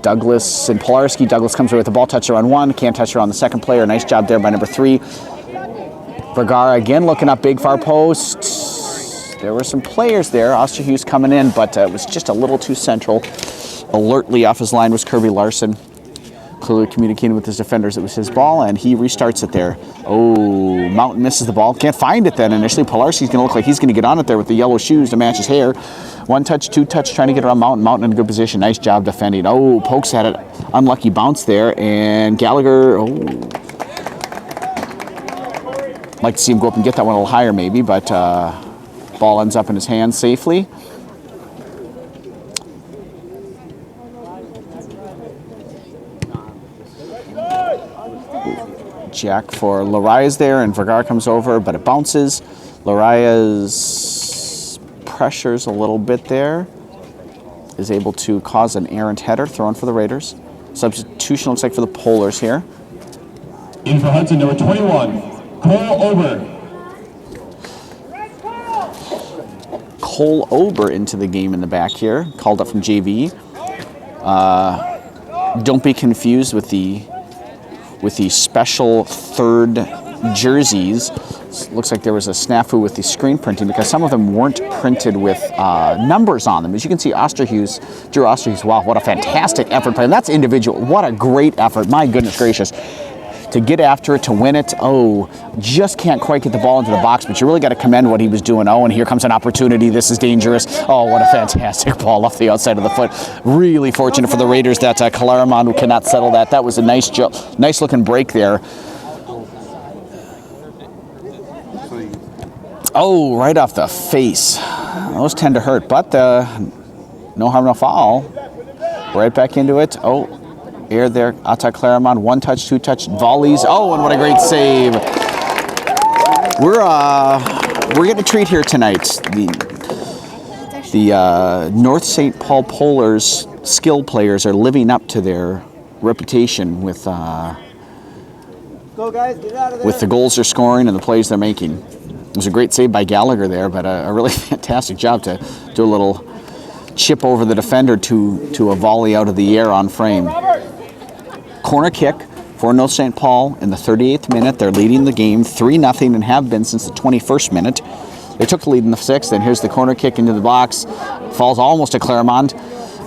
Douglas and Polarski. Douglas comes away with the ball, toucher on one. Can't touch her on the second player. Nice job there by number 3. Vergara again looking up big far post. There were some players there. Osterhues coming in, but it was just a little too central. Alertly off his line was Kirby Larson. Clearly communicating with his defenders it was his ball, and he restarts it there. Oh, Mountain misses the ball. Can't find it then initially. Polarski's going to look like he's going to get on it there with the yellow shoes to match his hair. 1 touch, 2 touch, trying to get around Mountain. Mountain in a good position. Nice job defending. Oh, pokes at it. Unlucky bounce there, and Gallagher, like to see him go up and get that one a little higher maybe, but ball ends up in his hands safely. Jack for Laria's there, and Vergara comes over, but it bounces. Laria's pressures a little bit there. Is able to cause an errant header thrown for the Raiders. Substitution looks like for the Polars here. In for Hudson, number 21. Cole Ober into the game in the back here, called up from JV. Don't be confused with the special third jerseys. Looks like there was a snafu with the screen printing because some of them weren't printed with numbers on them. As you can see, Drew Osterhues, wow, what a fantastic effort play. And that's individual. What a great effort. My goodness gracious. To get after it, to win it, just can't quite get the ball into the box, but you really got to commend what he was doing. Oh, and here comes an opportunity. This is dangerous. Oh, what a fantastic ball off the outside of the foot. Really fortunate for the Raiders that Kalaraman cannot settle that. That was a nice looking break there. Oh, right off the face. Those tend to hurt, but no harm, no foul. Right back into it. Oh, air there. Ata Claremont, 1 touch, 2 touch, volleys. Oh, and what a great save. We're getting a treat here tonight. The North St. Paul Polars skill players are living up to their reputation with the goals they're scoring and the plays they're making. It was a great save by Gallagher there, but a really fantastic job to do a little chip over the defender to a volley out of the air on frame. Corner kick for North St. Paul in the 38th minute. They're leading the game 3-0 and have been since the 21st minute. They took the lead in the 6th, and here's the corner kick into the box. Falls almost to Claremont.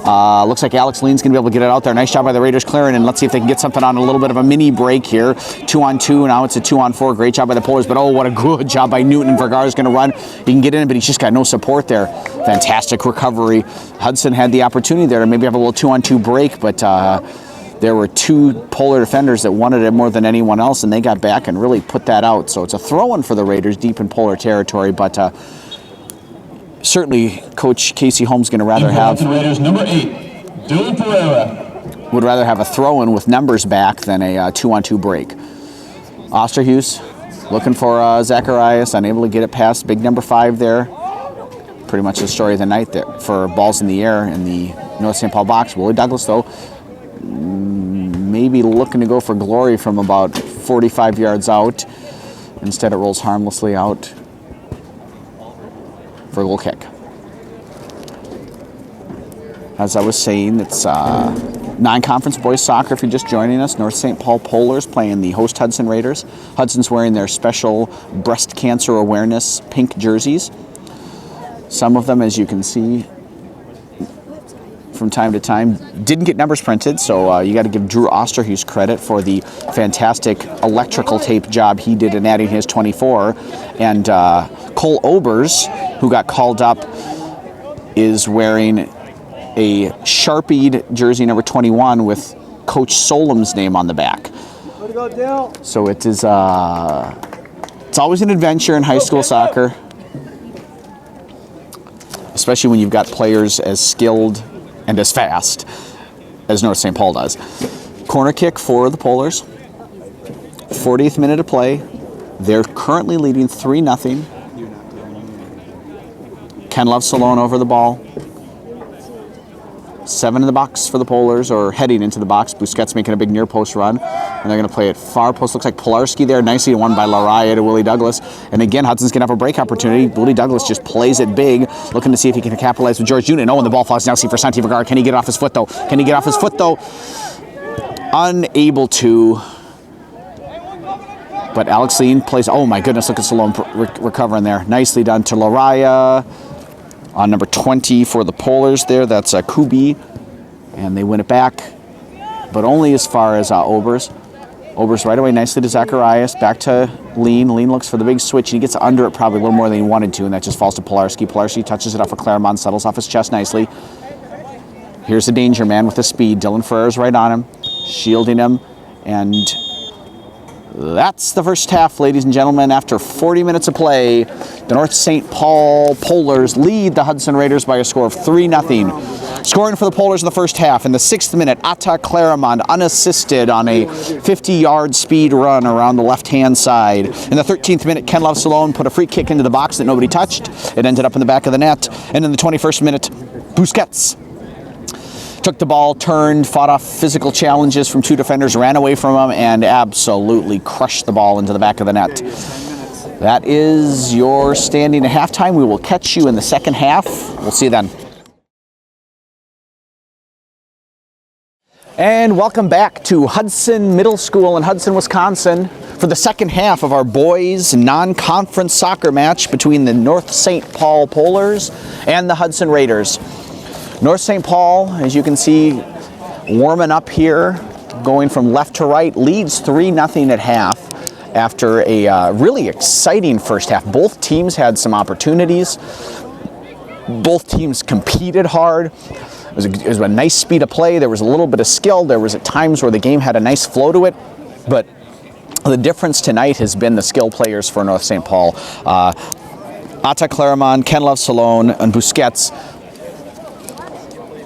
Looks like Alex Lean's going to be able to get it out there. Nice job by the Raiders clearing, and let's see if they can get something on a little bit of a mini break here. 2-on-2, now it's a 2-on-4. Great job by the Polars, but oh, what a good job by Newton. And Vergara's going to run. He can get in, but he's just got no support there. Fantastic recovery. Hudson had the opportunity there to maybe have a little 2-on-2 break, but there were 2 Polar defenders that wanted it more than anyone else, and they got back and really put that out. So it's a throw-in for the Raiders deep in Polar territory, but certainly Coach Casey Holmes going to rather have the Raiders number 8, Dylan Pereira. Would rather have a throw-in with numbers back than a 2-on-2 break. Osterhus looking for Zacharias, unable to get it past big number 5 there. Pretty much the story of the night there for balls in the air in the North St. Paul box. Willie Douglas, though, maybe looking to go for glory from about 45 yards out. Instead, it rolls harmlessly out for a goal kick. As I was saying, it's non-conference boys soccer. If you're just joining us, North St. Paul Polars playing the host Hudson Raiders. Hudson's wearing their special breast cancer awareness pink jerseys. Some of them, as you can see, from time to time, didn't get numbers printed, so you got to give Drew Osterhus credit for the fantastic electrical tape job he did in adding his 24. And Cole Obers, who got called up, is wearing a Sharpied jersey number 21 with Coach Solom's name on the back. So it is, it's always an adventure in high school soccer, especially when you've got players as skilled and as fast as North St. Paul does. Corner kick for the Polars. 40th minute of play. They're currently leading 3-0. Ken Love-Salone over the ball. 7 in the box for the Polars, or heading into the box. Busquets making a big near post run, and they're going to play it far post. Looks like Pilarski there, nicely won by Laraya to Willie Douglas. And again, Hudson's going to have a break opportunity. Willie Douglas just plays it big, looking to see if he can capitalize with George Newton. Oh, and the ball falls now. See for Santi Vergara. Can he get off his foot though? Can he get off his foot though? Unable to. But Alex Lean plays. Oh my goodness! Look at Salome recovering there. Nicely done to Laraya. On number 20 for the Polars there, that's Kubi, and they win it back, but only as far as Obers. Obers right away nicely to Zacharias, back to Lean. Lean looks for the big switch, and he gets under it probably a little more than he wanted to, and that just falls to Pilarski. Pilarski touches it off of Claremont, settles off his chest nicely. Here's the danger man with the speed. Dylan Ferrer's right on him, shielding him, and that's the first half, ladies and gentlemen. After 40 minutes of play, the North St. Paul Polars lead the Hudson Raiders by a score of 3-0. Scoring for the Polars in the first half, in the 6th minute, Ata Claremont unassisted on a 50-yard speed run around the left-hand side. In the 13th minute, Ken Love-Salone put a free kick into the box that nobody touched. It ended up in the back of the net. And in the 21st minute, Busquets took the ball, turned, fought off physical challenges from 2 defenders, ran away from them, and absolutely crushed the ball into the back of the net. That is your standing at halftime. We will catch you in the second half. We'll see you then. And welcome back to Hudson Middle School in Hudson, Wisconsin for the second half of our boys non-conference soccer match between the North St. Paul Polars and the Hudson Raiders. North St. Paul, as you can see, warming up here, going from left to right, leads 3-0 at half after a really exciting first half. Both teams had some opportunities. Both teams competed hard. It was a nice speed of play. There was a little bit of skill. There was at times where the game had a nice flow to it, but the difference tonight has been the skill players for North St. Paul. Ata Clarimon, Ken Love Salone, and Busquets,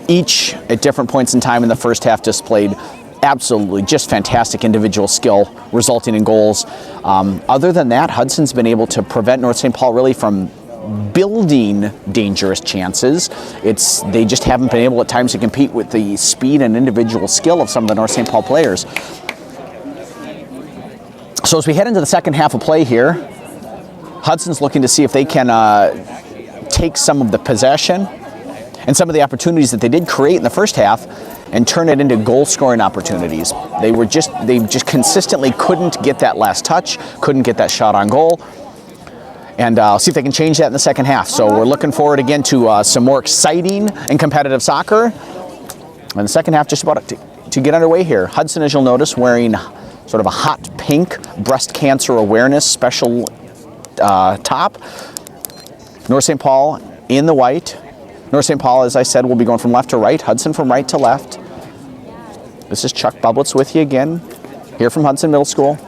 each at different points in time in the first half displayed absolutely just fantastic individual skill, resulting in goals. Other than that, Hudson's been able to prevent North St. Paul really from building dangerous chances. They just haven't been able at times to compete with the speed and individual skill of some of the North St. Paul players. So as we head into the second half of play here, Hudson's looking to see if they can take some of the possession and some of the opportunities that they did create in the first half and turn it into goal-scoring opportunities. They just consistently couldn't get that last touch, couldn't get that shot on goal. And see if they can change that in the second half. So we're looking forward again to some more exciting and competitive soccer. And the second half just about to get underway here. Hudson, as you'll notice, wearing sort of a hot pink breast cancer awareness special top. North St. Paul in the white. North St. Paul, as I said, will be going from left to right. Hudson from right to left. This is Chuck Bublitz with you again, here from Hudson Middle School.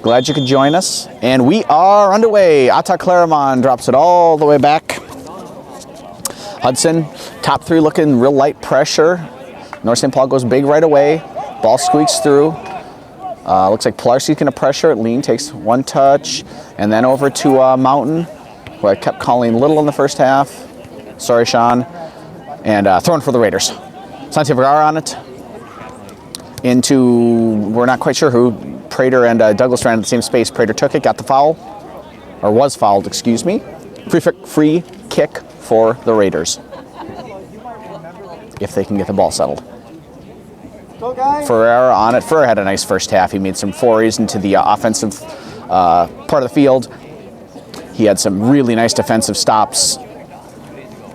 Glad you could join us. And we are underway. Ata Clarimon drops it all the way back. Hudson, top three looking real light pressure. North St. Paul goes big right away. Ball squeaks through. Looks like Pilarski's going to pressure it. Lean takes one touch. And then over to Mountain, who I kept calling little in the first half. Sorry, Sean. And throwing for the Raiders. Santi Vergara on it. Into, we're not quite sure who. Prater and Douglas ran in the same space. Prater took it, got the foul, or was fouled, excuse me. Free kick for the Raiders, if they can get the ball settled. Ferreira on it. Ferreira had a nice first half. He made some forays into the offensive part of the field. He had some really nice defensive stops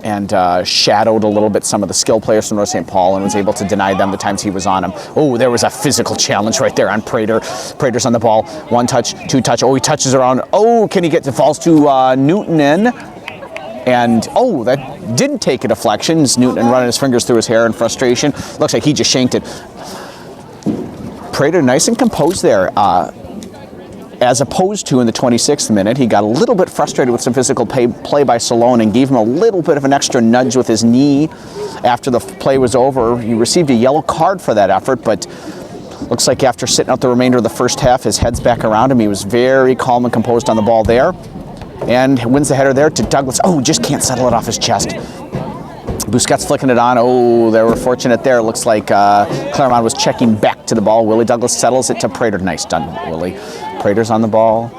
and shadowed a little bit some of the skill players from North St. Paul and was able to deny them the times he was on them. Oh, there was a physical challenge right there on Prater. Prater's on the ball. One touch, two touch. Oh, he touches around. Oh, can he get to falls to Newton in? And, oh, that didn't take a deflection. It's Newton running his fingers through his hair in frustration. Looks like he just shanked it. Prater nice and composed there. As opposed to in the 26th minute, he got a little bit frustrated with some physical play by Salone and gave him a little bit of an extra nudge with his knee after the play was over. He received a yellow card for that effort, but looks like after sitting out the remainder of the first half, his head's back around him. He was very calm and composed on the ball there and wins the header there to Douglas. Oh, just can't settle it off his chest. Busquets flicking it on. Oh, they were fortunate there. Looks like Clarimon was checking back to the ball. Willie Douglas settles it to Prater. Nice done, Willie. Prater's on the ball.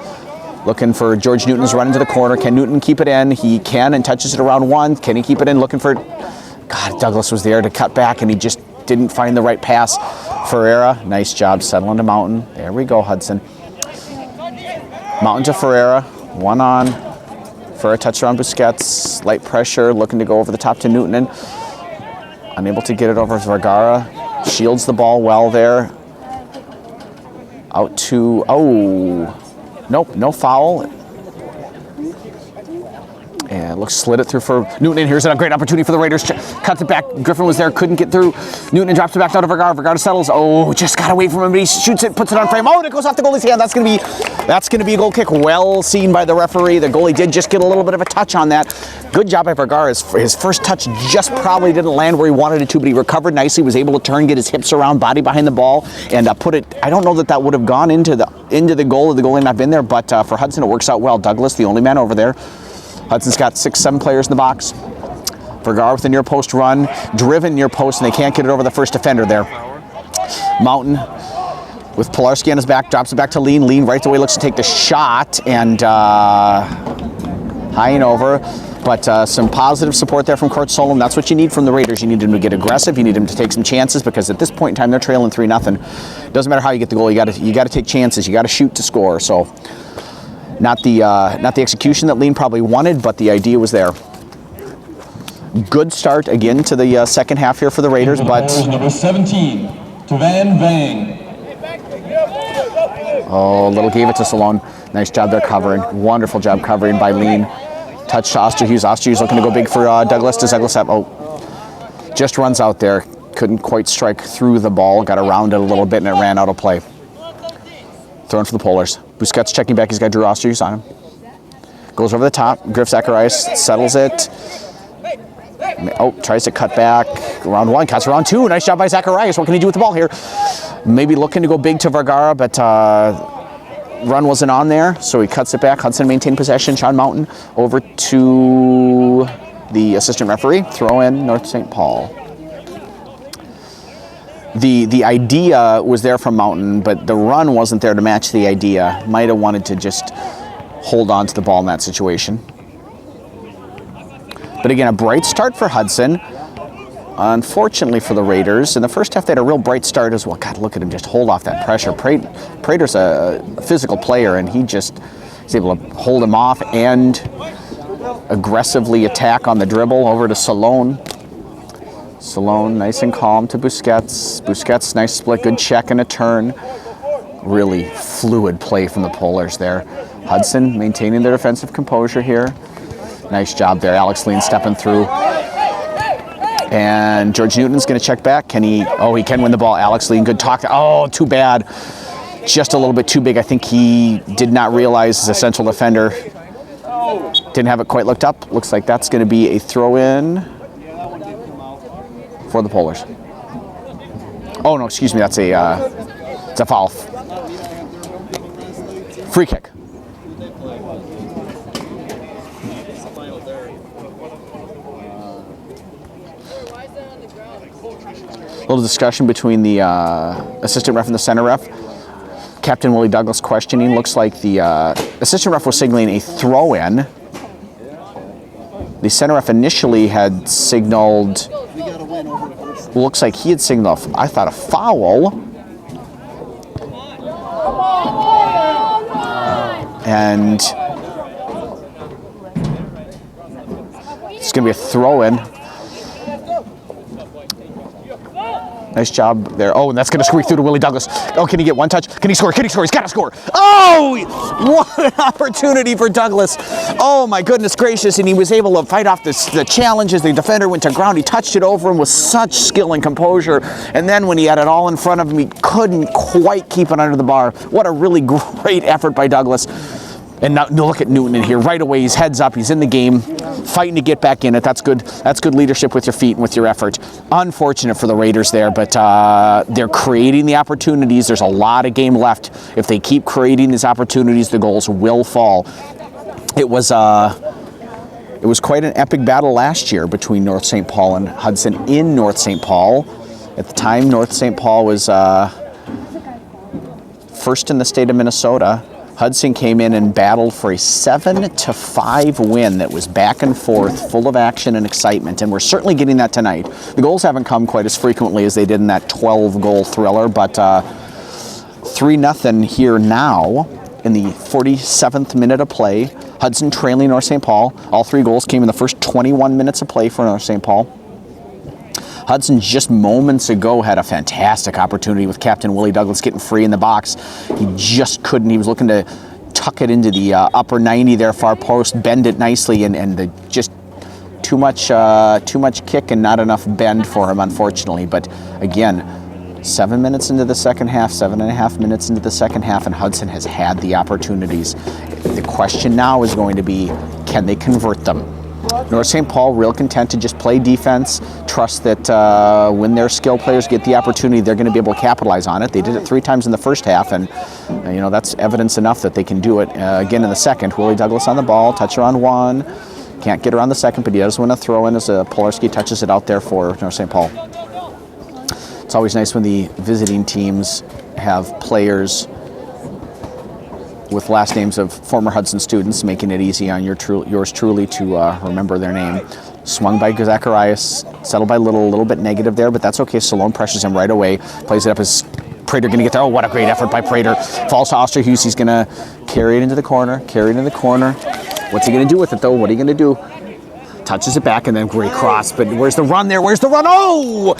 Looking for George Newton's run into the corner. Can Newton keep it in? He can and touches it around one. Can he keep it in? Looking for... God, Douglas was there to cut back and he just didn't find the right pass. Ferreira, nice job settling to Mountain. There we go, Hudson. Mountain to Ferreira. One on. For a touch around Busquets. Light pressure. Looking to go over the top to Newton. Unable to get it over Vergara. Shields the ball well there. Out to, oh, nope, no foul. And looks slid it through for Newton. Here's a great opportunity for the Raiders. Cuts it back. Griffin was there, couldn't get through. Newton drops it back down to Vergara. Vergara settles. Oh, just got away from him. But he shoots it, puts it on frame. Oh, and it goes off the goalie's hand. That's gonna be a goal kick. Well seen by the referee. The goalie did just get a little bit of a touch on that. Good job by Vergara. His first touch just probably didn't land where he wanted it to, but he recovered nicely. Was able to turn, get his hips around, body behind the ball, and put it. I don't know that would have gone into the goal. If the goalie not been there, but for Hudson it works out well. Douglas, the only man over there. Hudson's got 6-7 players in the box. Vergara with a near post run, driven near post, and they can't get it over the first defender there. Mountain with Pilarski on his back, drops it back to Lean. Lean right away looks to take the shot and high and over. But some positive support there from Kurt Solom. That's what you need from the Raiders. You need them to get aggressive. You need them to take some chances because at this point in time they're trailing 3-0. Doesn't matter how you get the goal. You got to take chances. You got to shoot to score. So. Not the execution that Lean probably wanted, but the idea was there. Good start again to the second half here for the Raiders, but number 17, Van Vang. Oh, Little gave it to Salone. Nice job there covering. Wonderful job covering by Lean. Touch to Osterhus. Osterhus looking to go big for Douglas. Does Douglas have? Oh, just runs out there. Couldn't quite strike through the ball. Got around it a little bit and it ran out of play. Thrown for the Polars. Busquets checking back. He's got Drew Osterhus on him. Goes over the top. Griff Zacharias settles it. Oh, tries to cut back. Round one, cuts round two. Nice job by Zacharias. What can he do with the ball here? Maybe looking to go big to Vergara, but run wasn't on there, so he cuts it back. Hudson maintained possession. Sean Mountain over to the assistant referee. Throw in North St. Paul. The idea was there from Mountain, but the run wasn't there to match the idea. Might have wanted to just hold on to the ball in that situation. But again, a bright start for Hudson. Unfortunately for the Raiders, in the first half they had a real bright start as well. God, look at him just hold off that pressure. Prater's a physical player, and he just is able to hold him off and aggressively attack on the dribble over to Salone. Salone, nice and calm to Busquets. Busquets, nice split, good check and a turn. Really fluid play from the Polars there. Hudson maintaining their defensive composure here. Nice job there. Alex Lean stepping through. And George Newton's going to check back. Can he? Oh, he can win the ball. Alex Lean, good talk. Oh, too bad. Just a little bit too big. I think he did not realize as a central defender. Didn't have it quite looked up. Looks like that's going to be a throw-in for the Polars. Oh, no, excuse me. That's it's a foul. Free kick. A little discussion between the assistant ref and the center ref. Captain Willie Douglas questioning. Looks like the assistant ref was signaling a throw-in. The center ref initially had signaled, looks like he had signaled, I thought, a foul. And it's going to be a throw-in. Nice job there. Oh, and that's going to squeak through to Willie Douglas. Oh, can he get one touch? Can he score? Can he score? He's got to score. Oh, what an opportunity for Douglas. Oh, my goodness gracious. And he was able to fight off the challenges. The defender went to ground. He touched it over him with such skill and composure. And then when he had it all in front of him, he couldn't quite keep it under the bar. What a really great effort by Douglas. And now look at Newton in here. Right away, he's heads up. He's in the game, fighting to get back in it. That's good. That's good leadership with your feet and with your effort. Unfortunate for the Raiders there, but they're creating the opportunities. There's a lot of game left. If they keep creating these opportunities, the goals will fall. It was quite an epic battle last year between North St. Paul and Hudson in North St. Paul. At the time, North St. Paul was first in the state of Minnesota. Hudson came in and battled for a 7-5 win that was back and forth, full of action and excitement, and we're certainly getting that tonight. The goals haven't come quite as frequently as they did in that 12-goal thriller, but 3-0 here now in the 47th minute of play. Hudson trailing North St. Paul. All three goals came in the first 21 minutes of play for North St. Paul. Hudson just moments ago had a fantastic opportunity with Captain Willie Douglas getting free in the box. He just couldn't. He was looking to tuck it into the upper 90 there, far post, bend it nicely, and just too much kick and not enough bend for him, unfortunately. But again, 7 minutes into the second half, 7.5 minutes into the second half, and Hudson has had the opportunities. The question now is going to be, can they convert them? North St. Paul real content to just play defense, trust that when their skill players get the opportunity, they're going to be able to capitalize on it. They did it 3 times in the first half, and that's evidence enough that they can do it again in the second. Willie Douglas on the ball, touch around one. Can't get around the second, but he does win a throw-in as Polarski touches it out there for North St. Paul. It's always nice when the visiting teams have players with last names of former Hudson students, making it easy on yours truly to remember their name. Swung by Zacharias, settled by Little, a little bit negative there, but that's okay. Salone pressures him right away, plays it up as Prater going to get there. Oh, what a great effort by Prater. Falls to Osterhues. He's going to carry it into the corner, What's he going to do with it, though? What are you going to do? Touches it back, and then great cross, but where's the run there? Where's the run? Oh!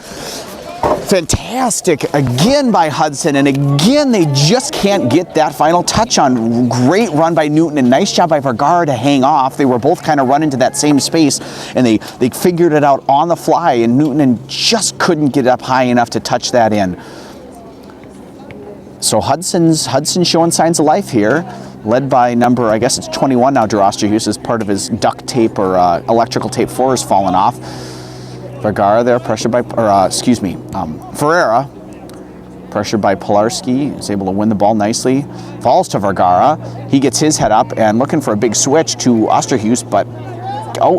Fantastic again by Hudson, and again they just can't get that final touch on. Great run by Newton, and nice job by Vergara to hang off. They were both kind of run into that same space, and they figured it out on the fly, and Newton just couldn't get up high enough to touch that in. So Hudson's showing signs of life here. led by number, I guess it's 21 now, Drew Osterhues, as part of his duct tape or electrical tape 4 has fallen off. Vergara there, pressured by, Ferreira, pressured by Pilarski, is able to win the ball nicely. Falls to Vergara. He gets his head up and looking for a big switch to Osterhues, but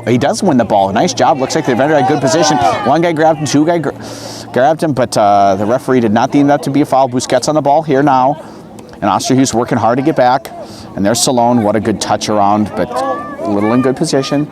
he does win the ball. Nice job. Looks like the defender had good position. One guy grabbed him, two guys grabbed him, but the referee did not deem that to be a foul. Busquets on the ball here now. And Osterhues working hard to get back. And there's Salone. What a good touch around, but a little in good position.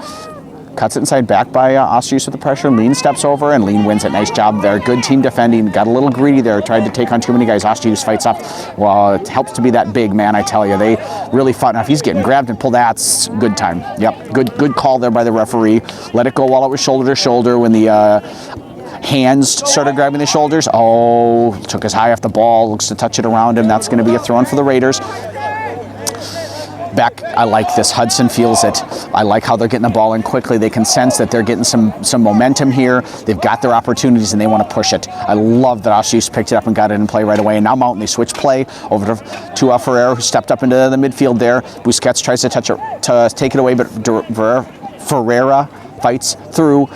Cuts it inside, back by Osterhues with the pressure. Lean steps over, and Lean wins it. Nice job there. Good team defending. Got a little greedy there. Tried to take on too many guys. Osterhues fights up. Well, it helps to be that big man, I tell you. They really fought. Now, if he's getting grabbed and pulled, that's good time. Yep, good call there by the referee. Let it go while it was shoulder to shoulder. When the hands started grabbing the shoulders, took his eye off the ball. Looks to touch it around him. That's going to be a throw-in for the Raiders. Back, I like this. Hudson feels it. I like how they're getting the ball in quickly. They can sense that they're getting some momentum here. They've got their opportunities and they want to push it. I love that Osterhues picked it up and got it in play right away. And now Mountain, they switch play over to Ferreira, who stepped up into the midfield there. Busquets tries to take it away, but Ferreira fights through.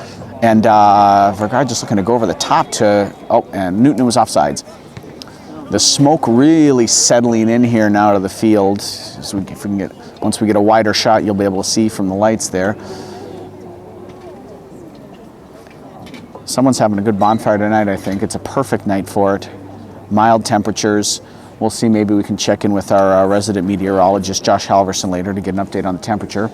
And Vergara just looking to go over the top and Newton was offsides. The smoke really settling in here now to the field. So once we get a wider shot, you'll be able to see from the lights there. Someone's having a good bonfire tonight, I think. It's a perfect night for it. Mild temperatures. We'll see, maybe we can check in with our resident meteorologist, Josh Halverson, later to get an update on the temperature.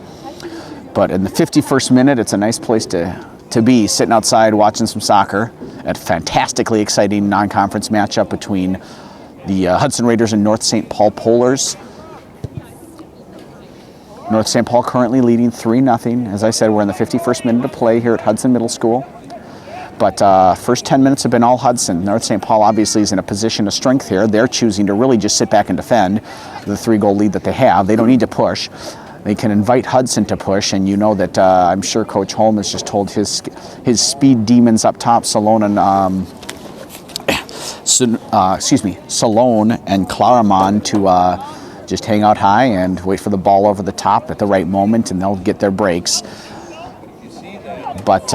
But in the 51st minute, it's a nice place to be, sitting outside watching some soccer. A fantastically exciting non-conference matchup between the Hudson Raiders and North St. Paul Polars. North St. Paul currently leading 3-0. As I said, we're in the 51st minute of play here at Hudson Middle School. But first 10 minutes have been all Hudson. North St. Paul obviously is in a position of strength here. They're choosing to really just sit back and defend the 3-goal lead that they have. They don't need to push. They can invite Hudson to push, and you know that I'm sure Coach Holm has just told his speed demons up top, Salone and Claraman, to just hang out high and wait for the ball over the top at the right moment, and they'll get their breaks. But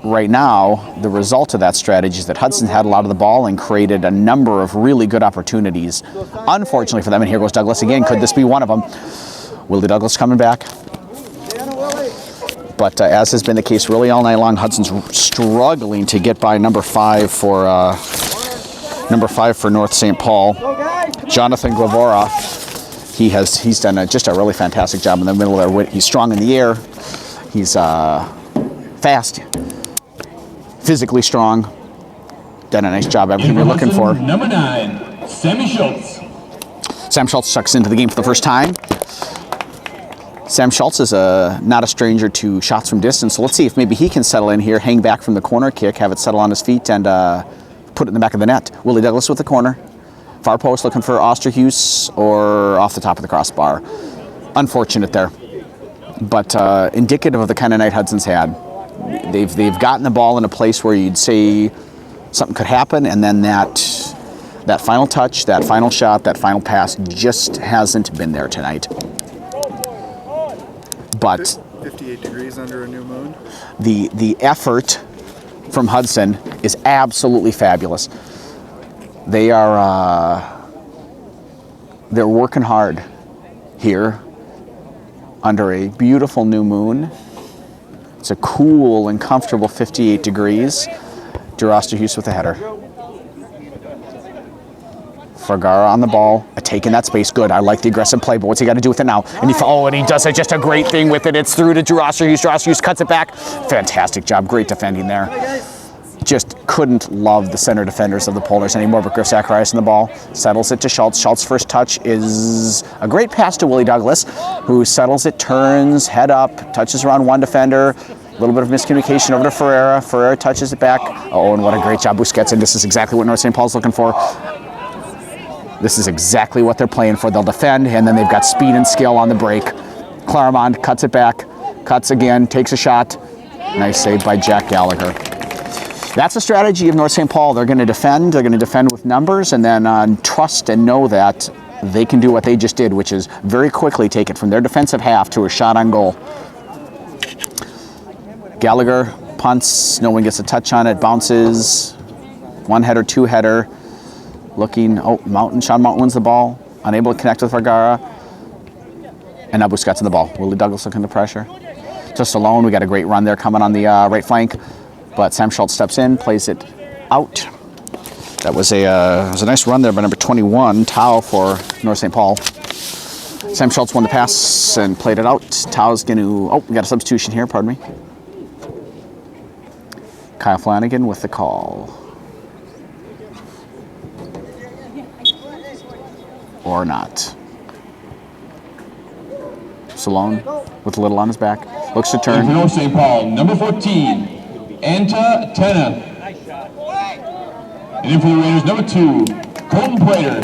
right now, the result of that strategy is that Hudson had a lot of the ball and created a number of really good opportunities. Unfortunately for them, and here goes Douglas again. Could this be one of them? Willie Douglas coming back. But as has been the case really all night long, Hudson's struggling to get by number 5 for North St. Paul. Jonathan Glavora, he's done just a really fantastic job in the middle there. He's strong in the air. He's fast, physically strong. Done a nice job, everything you're looking for. Number 9, Sammy Schultz. Sam Schultz checks into the game for the first time. Sam Schultz is not a stranger to shots from distance, so let's see if maybe he can settle in here, hang back from the corner kick, have it settle on his feet, and put it in the back of the net. Willie Douglas with the corner. Far post looking for Osterhues or off the top of the crossbar. Unfortunate there, but indicative of the kind of night Hudson's had. They've gotten the ball in a place where you'd say something could happen, and then that final touch, that final shot, that final pass just hasn't been there tonight. But 58 degrees under a new moon. The effort from Hudson is absolutely fabulous. They're working hard here under a beautiful new moon. It's a cool and comfortable 58 degrees. Drew Osterhues with the header. Vergara on the ball, taking that space. Good. I like the aggressive play, but what's he got to do with it now? And he does just a great thing with it. It's through to Drew Osterhues. Drew Osterhues cuts it back. Fantastic job. Great defending there. Just couldn't love the center defenders of the Polars anymore, but Griff Zacharias on the ball. Settles it to Schultz. Schultz's first touch is a great pass to Willie Douglas, who settles it, turns, head up, touches around one defender. A little bit of miscommunication over to Ferreira. Ferreira touches it back. Oh, and what a great job Busquets, and this is exactly what North St. Paul's looking for. This is exactly what they're playing for. They'll defend, and then they've got speed and skill on the break. Claramond cuts it back, cuts again, takes a shot. Nice save by Jack Gallagher. That's the strategy of North St. Paul. They're going to defend. They're going to defend with numbers, and then trust and know that they can do what they just did, which is very quickly take it from their defensive half to a shot on goal. Gallagher punts, no one gets a touch on it, bounces, one header, two header, looking, Sean Mountain wins the ball, unable to connect with Vergara, and now Busquets in the ball. Willie Douglas looking to pressure. Just alone, we got a great run there coming on the right flank, but Sam Schultz steps in, plays it out. That was a nice run there by number 21, Tao for North St. Paul. Sam Schultz won the pass and played it out. Tao's going to, we got a substitution here, pardon me. Kyle Flanagan with the call. Or not. Salone with a little on his back. Looks to turn. For North St. Paul, number 14, Anta Tena. And in for the Raiders, number 2, Colton Prater.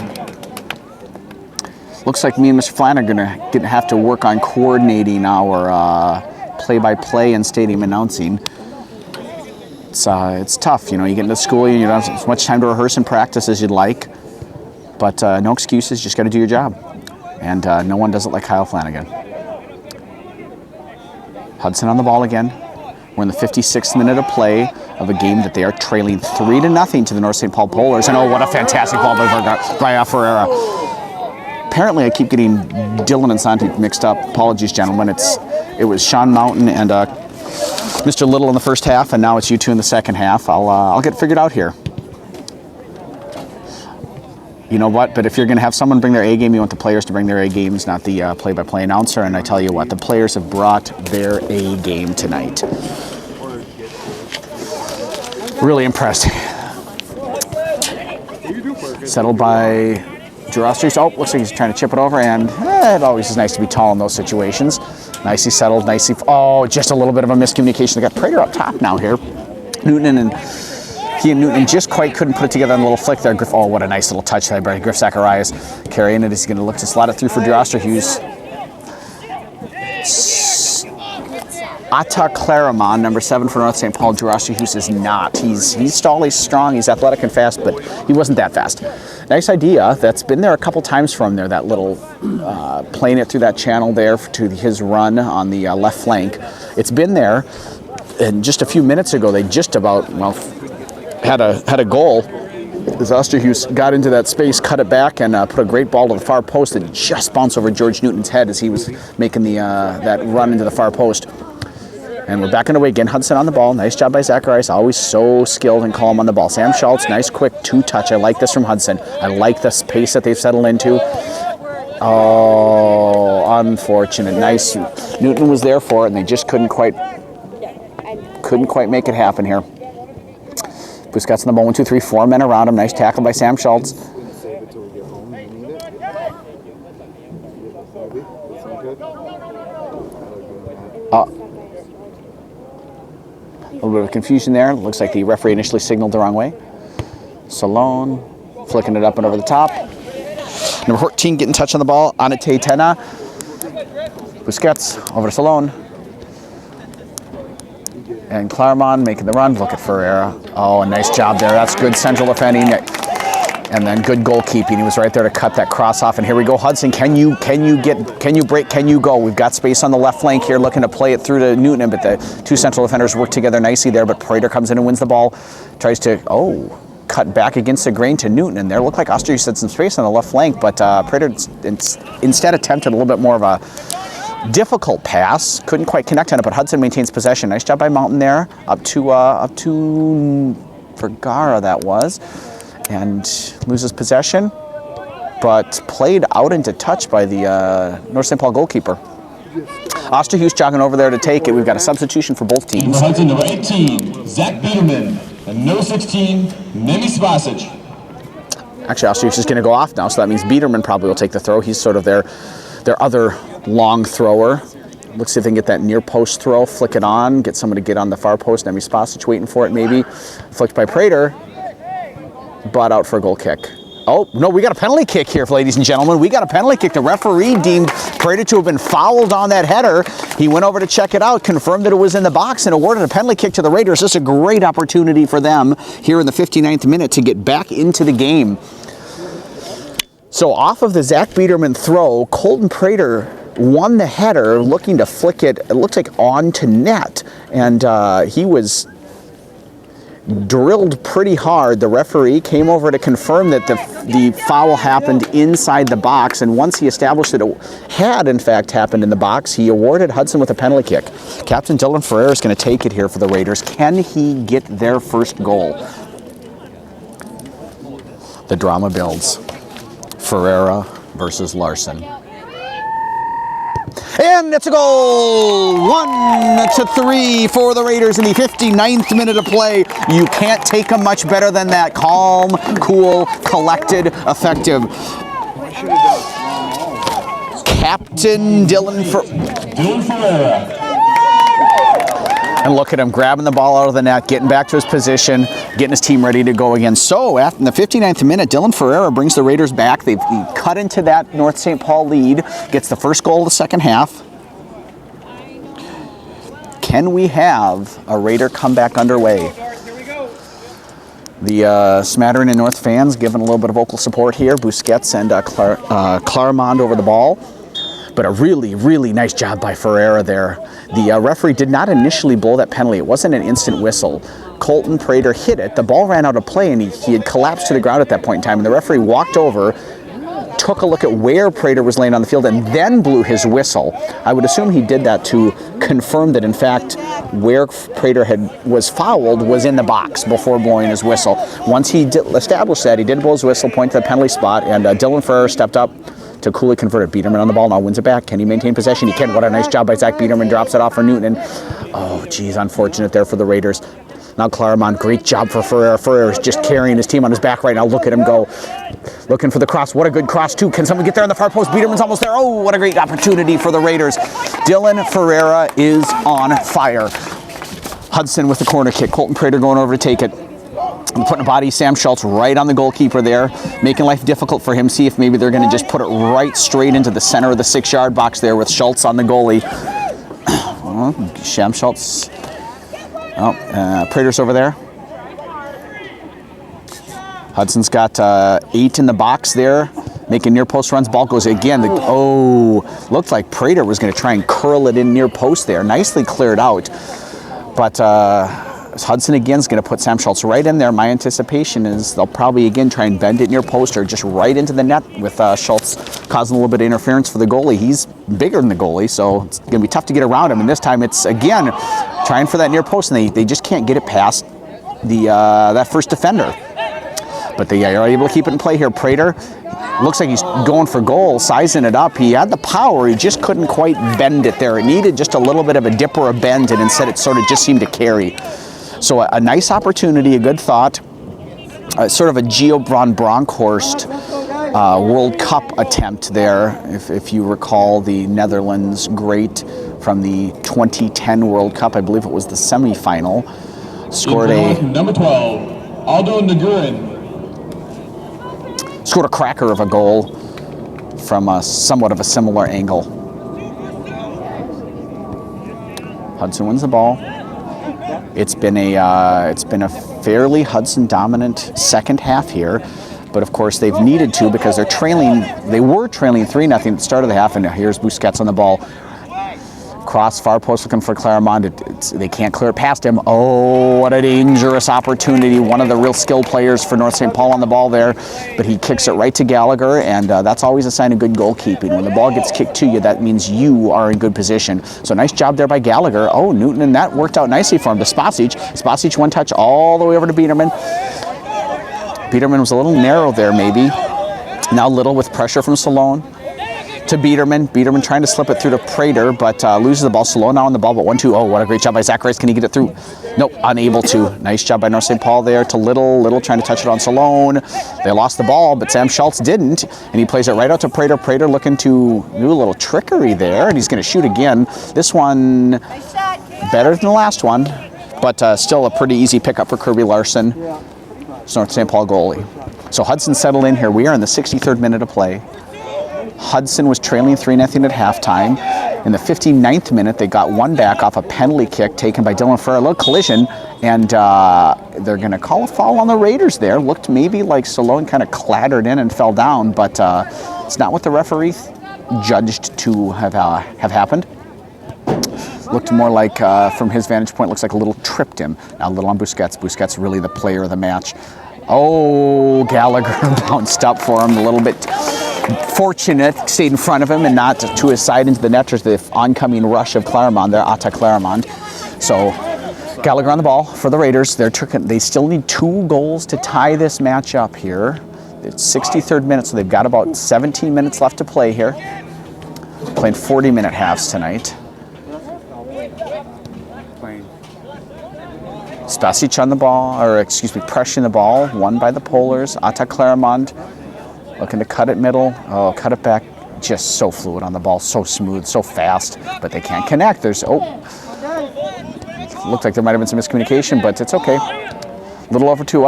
Looks like me and Mr. Flanagan are going to have to work on coordinating our play-by-play and stadium announcing. It's tough, you know. You get into school, you don't have as much time to rehearse and practice as you'd like, but no excuses. Just got to do your job, and no one does it like Kyle Flanagan. Hudson on the ball again. We're in the 56th minute of play of a game that they are trailing 3-0 to the North St. Paul Polars. And what a fantastic ball by Ferreira. Apparently, I keep getting Dylan and Santi mixed up. Apologies, gentlemen. It was Sean Mountain and Mr. Little in the first half, and now it's you two in the second half. I'll get figured out here. You know what? But if you're going to have someone bring their A game, you want the players to bring their A games, not the play-by-play announcer. And I tell you what, the players have brought their A game tonight. Really impressed. Settled by Drew Ostrich. Looks like he's trying to chip it over, and it always is nice to be tall in those situations. Nicely settled, nicely. Just a little bit of a miscommunication. They got Prater up top now here. He and Newton just quite couldn't put it together on a little flick there. What a nice little touch there by Griff Zacharias. Carrying it. He's going to look to slot it through for Drew Osterhus. Atta Claramon, number 7 for North St. Paul. Drew Osterhus is not. He's tall, he's strong, he's athletic and fast, but he wasn't that fast. Nice idea. That's been there a couple times for him there, that little playing it through that channel there to his run on the left flank. It's been there, and just a few minutes ago, they just about, had a goal as Osterhus got into that space, cut it back, and put a great ball to the far post that just bounced over George Newton's head as he was making that run into the far post. And we're back underway again. Hudson on the ball. Nice job by Zacharias. Always so skilled and calm on the ball. Sam Schultz, nice quick two-touch. I like this from Hudson. I like the pace that they've settled into. Unfortunate. Nice. Newton was there for it, and they just couldn't quite make it happen here. Busquets on the ball, 1, 2, 3, 4 men around him. Nice tackle by Sam Schultz. A little bit of confusion there. Looks like the referee initially signaled the wrong way. Salone flicking it up and over the top. Number 14 getting touch on the ball. Anate Tena. Busquets over to Salone. And Claremont making the run. Look at Ferreira. A nice job there. That's good central defending. And then good goalkeeping. He was right there to cut that cross off. And here we go, Hudson. Can you break? Can you go? We've got space on the left flank here, looking to play it through to Newton, but the two central defenders work together nicely there. But Prater comes in and wins the ball. Tries to cut back against the grain to Newton, and there looked like Osterhus had some space on the left flank, but Prater instead attempted a little bit more of a difficult pass. Couldn't quite connect on it, but Hudson maintains possession. Nice job by Mountain there, up to Vergara that was. And loses possession, but played out into touch by the North St. Paul goalkeeper. Osterhus jogging over there to take it. We've got a substitution for both teams. For Hudson, number 18, Zach Biederman, and number 16, Nemi Spasic. Actually, Osterhus is going to go off now, so that means Biederman probably will take the throw. He's sort of their other long thrower. Let's see if they can get that near post throw, flick it on, get someone to get on the far post. Nemi Spasic waiting for it maybe. Flicked by Prater. Brought out for a goal kick. No, we got a penalty kick here, ladies and gentlemen. We got a penalty kick. The referee deemed Prater to have been fouled on that header. He went over to check it out, confirmed that it was in the box, and awarded a penalty kick to the Raiders. This is a great opportunity for them here in the 59th minute to get back into the game. So off of the Zach Biederman throw, Colton Prater won the header, looking to flick it, it looked like onto net, and he was drilled pretty hard. The referee came over to confirm that the foul happened inside the box, and once he established that it had in fact happened in the box, he awarded Hudson with a penalty kick. Captain Dylan Ferreira is going to take it here for the Raiders. Can he get their first goal? The drama builds. Ferreira versus Larson. And it's a goal! 1-3 for the Raiders in the 59th minute of play. You can't take them much better than that. Calm, cool, collected, effective. Captain Dylan Ferreira. And look at him grabbing the ball out of the net, getting back to his position, getting his team ready to go again. So, in the 59th minute, Dylan Ferreira brings the Raiders back. They've cut into that North St. Paul lead, gets the first goal of the second half. Can we have a Raider comeback underway? The smattering of North fans giving a little bit of vocal support here. Busquets and Claremont over the ball. But a really, really nice job by Ferreira there. The referee did not initially blow that penalty. It wasn't an instant whistle. Colton Prater hit it. The ball ran out of play, and he had collapsed to the ground at that point in time. And the referee walked over, took a look at where Prater was laying on the field, and then blew his whistle. I would assume he did that to confirm that, in fact, where Prater was fouled was in the box before blowing his whistle. Once he established that, he did blow his whistle, point to the penalty spot, and Dylan Ferreira stepped up to coolly convert it. Biederman on the ball, now wins it back. Can he maintain possession? He can. What a nice job by Zach Biederman. Drops it off for Newton. Oh, geez, unfortunate there for the Raiders. Now Claremont, great job for Ferreira. Ferreira is just carrying his team on his back right now. Look at him go. Looking for the cross. What a good cross, too. Can someone get there on the far post? Biederman's almost there. Oh, what a great opportunity for the Raiders. Dylan Ferreira is on fire. Hudson with the corner kick. Colton Prater going over to take it. And putting a body, Sam Schultz right on the goalkeeper there, making life difficult for him. See if maybe they're going to just put it right straight into the center of the 6-yard box there with Schultz on the goalie. Sam Schultz. Prater's over there. Hudson's got 8 in the box there, making near post runs. Ball goes again. Looked like Prater was going to try and curl it in near post there. Nicely cleared out. But Hudson again is going to put Sam Schultz right in there. My anticipation is they'll probably again try and bend it near post or just right into the net with Schultz causing a little bit of interference for the goalie. He's bigger than the goalie, so it's going to be tough to get around him. And this time it's again trying for that near post, and they just can't get it past the that first defender. But they are able to keep it in play here. Prater looks like he's going for goal, sizing it up. He had the power, he just couldn't quite bend it there. It needed just a little bit of a dip or a bend, and instead it sort of just seemed to carry. So a nice opportunity, a good thought, sort of a Gio von Bronckhorst World Cup attempt there, if you recall the Netherlands great from the 2010 World Cup. I believe it was the semifinal. Scored number 12, Aldo Nagurin. Scored a cracker of a goal from somewhat of a similar angle. Hudson wins the ball. It's been a fairly Hudson dominant second half here, but of course they've needed to because they're trailing. They were trailing 3-0 at the start of the half, and here's Busquets on the ball. Cross far post looking for Claremont. They can't clear it past him. Oh, what a dangerous opportunity. One of the real skill players for North St. Paul on the ball there, but he kicks it right to Gallagher, and that's always a sign of good goalkeeping. When the ball gets kicked to you, that means you are in good position. So nice job there by Gallagher. Oh, Newton, and that worked out nicely for him. To Spasic. Spasic one touch all the way over to Biederman. Biederman was a little narrow there maybe. Now Little with pressure from Salone. To Biederman. Biederman trying to slip it through to Prater, but loses the ball. Slow now on the ball, but 1-2. Oh, what a great job by Zacharias. Can he get it through? Nope, unable to. Nice job by North St. Paul there to Little. Little trying to touch it on Salone. They lost the ball, but Sam Schultz didn't, and he plays it right out to Prater. Prater looking to do a little trickery there, and he's going to shoot again. This one better than the last one, but still a pretty easy pickup for Kirby Larson. It's North St. Paul goalie. So Hudson settled in here. We are in the 63rd minute of play. Hudson was trailing 3-0 at halftime. In the 59th minute, they got one back off a penalty kick taken by Dylan for a little collision, and they're going to call a foul on the Raiders there. Looked maybe like Salone kind of clattered in and fell down, but it's not what the referee judged to have happened. Looked more like, from his vantage point, looks like a little tripped him. Now a little on Busquets. Busquets really the player of the match. Oh, Gallagher bounced up for him a little bit. Fortunate, stayed in front of him and not to his side into the net. There's the oncoming rush of Claremont there, Atta Claremont. So Gallagher on the ball for the Raiders. They still need 2 goals to tie this match up here. It's 63rd minute, so they've got about 17 minutes left to play here. Playing 40-minute halves tonight. Spasic on the ball, or excuse me, pressuring the ball, won by the Polars. Atta Claremont looking to cut it middle. Oh, cut it back. Just so fluid on the ball, so smooth, so fast, but they can't connect. Looked like there might have been some miscommunication, but it's okay. Little over 2,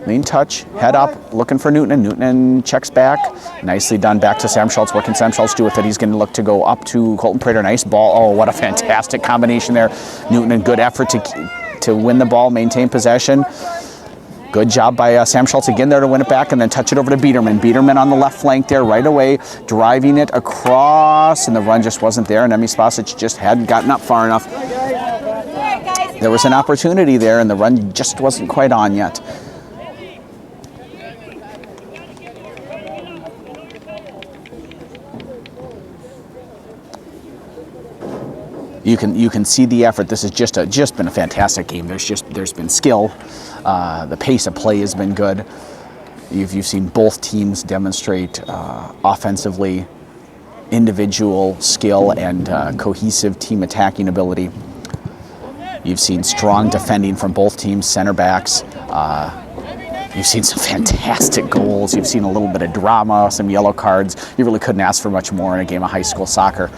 lean touch, head up, looking for Newton, and Newton checks back. Nicely done back to Sam Schultz. What can Sam Schultz do with it? He's going to look to go up to Colton Prater. Nice ball. Oh, what a fantastic combination there. Newton, and good effort to win the ball, maintain possession. Good job by Sam Schultz again there to win it back and then touch it over to Biederman. Biederman on the left flank there right away, driving it across, and the run just wasn't there, and Emi Spasic just hadn't gotten up far enough. There was an opportunity there, and the run just wasn't quite on yet. You can see the effort. This has just been a fantastic game. There's been skill. The pace of play has been good. You've seen both teams demonstrate offensively individual skill and cohesive team attacking ability. You've seen strong defending from both teams, center backs. You've seen some fantastic goals. You've seen a little bit of drama, some yellow cards. You really couldn't ask for much more in a game of high school soccer.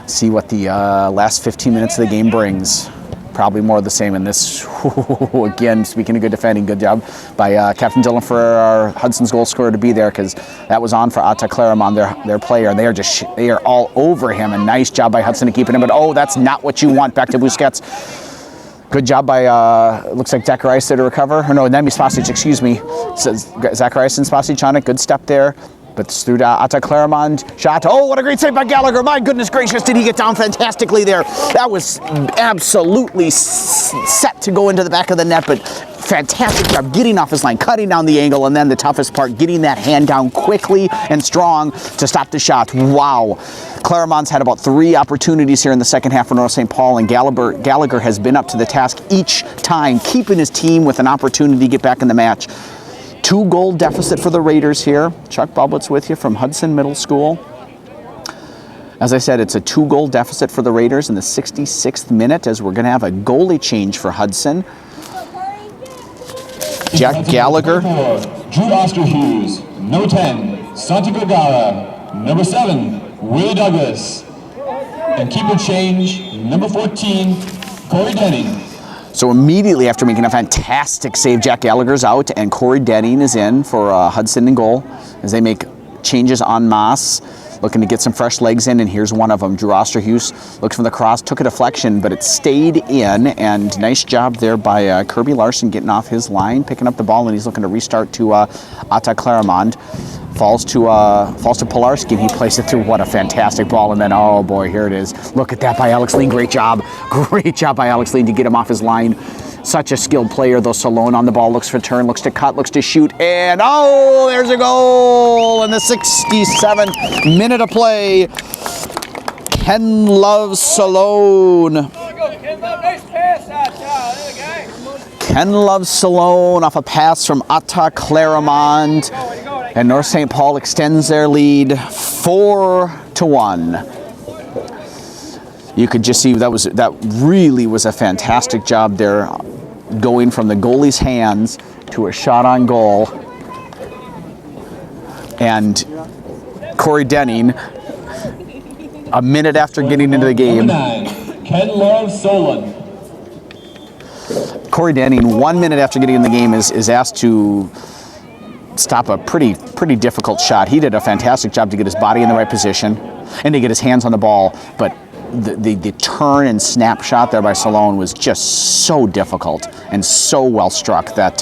See what the last 15 minutes of the game brings. Probably more of the same in this. Again, speaking of good defending, good job by Captain Dillon for our Hudson's goal scorer to be there, because that was on for Atta Claremont, their player. They are all over him. A nice job by Hudson to keep it in, but oh, that's not what you want. Back to Busquets. Good job by, looks like Zacharias there to recover. Or no, Nemi Spasic, excuse me. Zacharias and Spasic on it. Good step there. But through to Atta Claremont. Shot. Oh, what a great save by Gallagher. My goodness gracious, did he get down fantastically there. That was absolutely set to go into the back of the net, but fantastic job getting off his line, cutting down the angle, and then the toughest part, getting that hand down quickly and strong to stop the shot. Wow. Claremont's had about 3 opportunities here in the second half for North St. Paul, and Gallagher has been up to the task each time, keeping his team with an opportunity to get back in the match. 2-goal deficit for the Raiders here. Chuck Bublitz with you from Hudson Middle School. As I said, it's a 2-goal deficit for the Raiders in the 66th minute, as we're going to have a goalie change for Hudson. Jack Gallagher. Drew Osterhughes. Number 10, Santiago Gara. Number 7, Willie Douglas. And keeper change, number 14, Corey Denning. So immediately after making a fantastic save, Jack Gallagher's out, and Corey Denning is in for Hudson in goal as they make changes en masse, looking to get some fresh legs in, and here's one of them. Drew Osterhughes looks from the cross, took a deflection, but it stayed in, and nice job there by Kirby Larson getting off his line, picking up the ball, and he's looking to restart to Atta Claremont. Falls to Polarski, and he plays it through. What a fantastic ball, and then, oh boy, here it is. Look at that by Alex Lean. Great job by Alex Lean to get him off his line. Such a skilled player, though. Salone on the ball, looks for turn, looks to cut, looks to shoot, and oh, there's a goal in the 67th minute of play. Ken loves Salone. Ken loves Salone off a pass from Atta Claremont. And North St. Paul extends their lead 4-1. You could just see that really was a fantastic job there, going from the goalie's hands to a shot on goal. And Corey Denning, a minute after getting into the game. Number 9, Ken loves Solon. Corey Denning, 1 minute after getting in the game, is asked to stop a pretty difficult shot. He did a fantastic job to get his body in the right position. and to get his hands on the ball. But the turn and snapshot there by Salone was just so difficult and so well struck that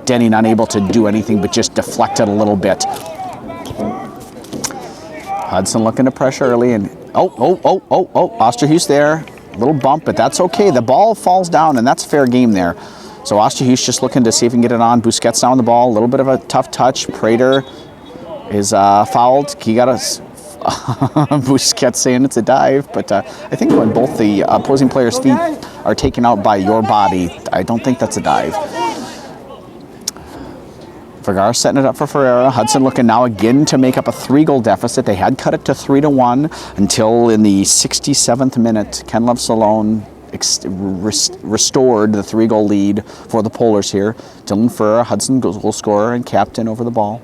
Denny unable to do anything but just deflect it a little bit. Hudson looking to pressure early, and Osterhuis there. A little bump, but that's okay. The ball falls down, and that's fair game there. So Osterhuis just looking to see if he can get it on. Busquets down the ball. A little bit of a tough touch. Prater is fouled. He got us. Busquets saying it's a dive, but I think when both the opposing players' feet are taken out by your body, I don't think that's a dive. Vergara setting it up for Ferreira. Hudson looking now again to make up a 3-goal deficit. They had cut it to 3-1 until in the 67th minute, Ken Love Salone restored the 3-goal lead for the Polars here. Dylan Ferreira, Hudson goal scorer and captain over the ball.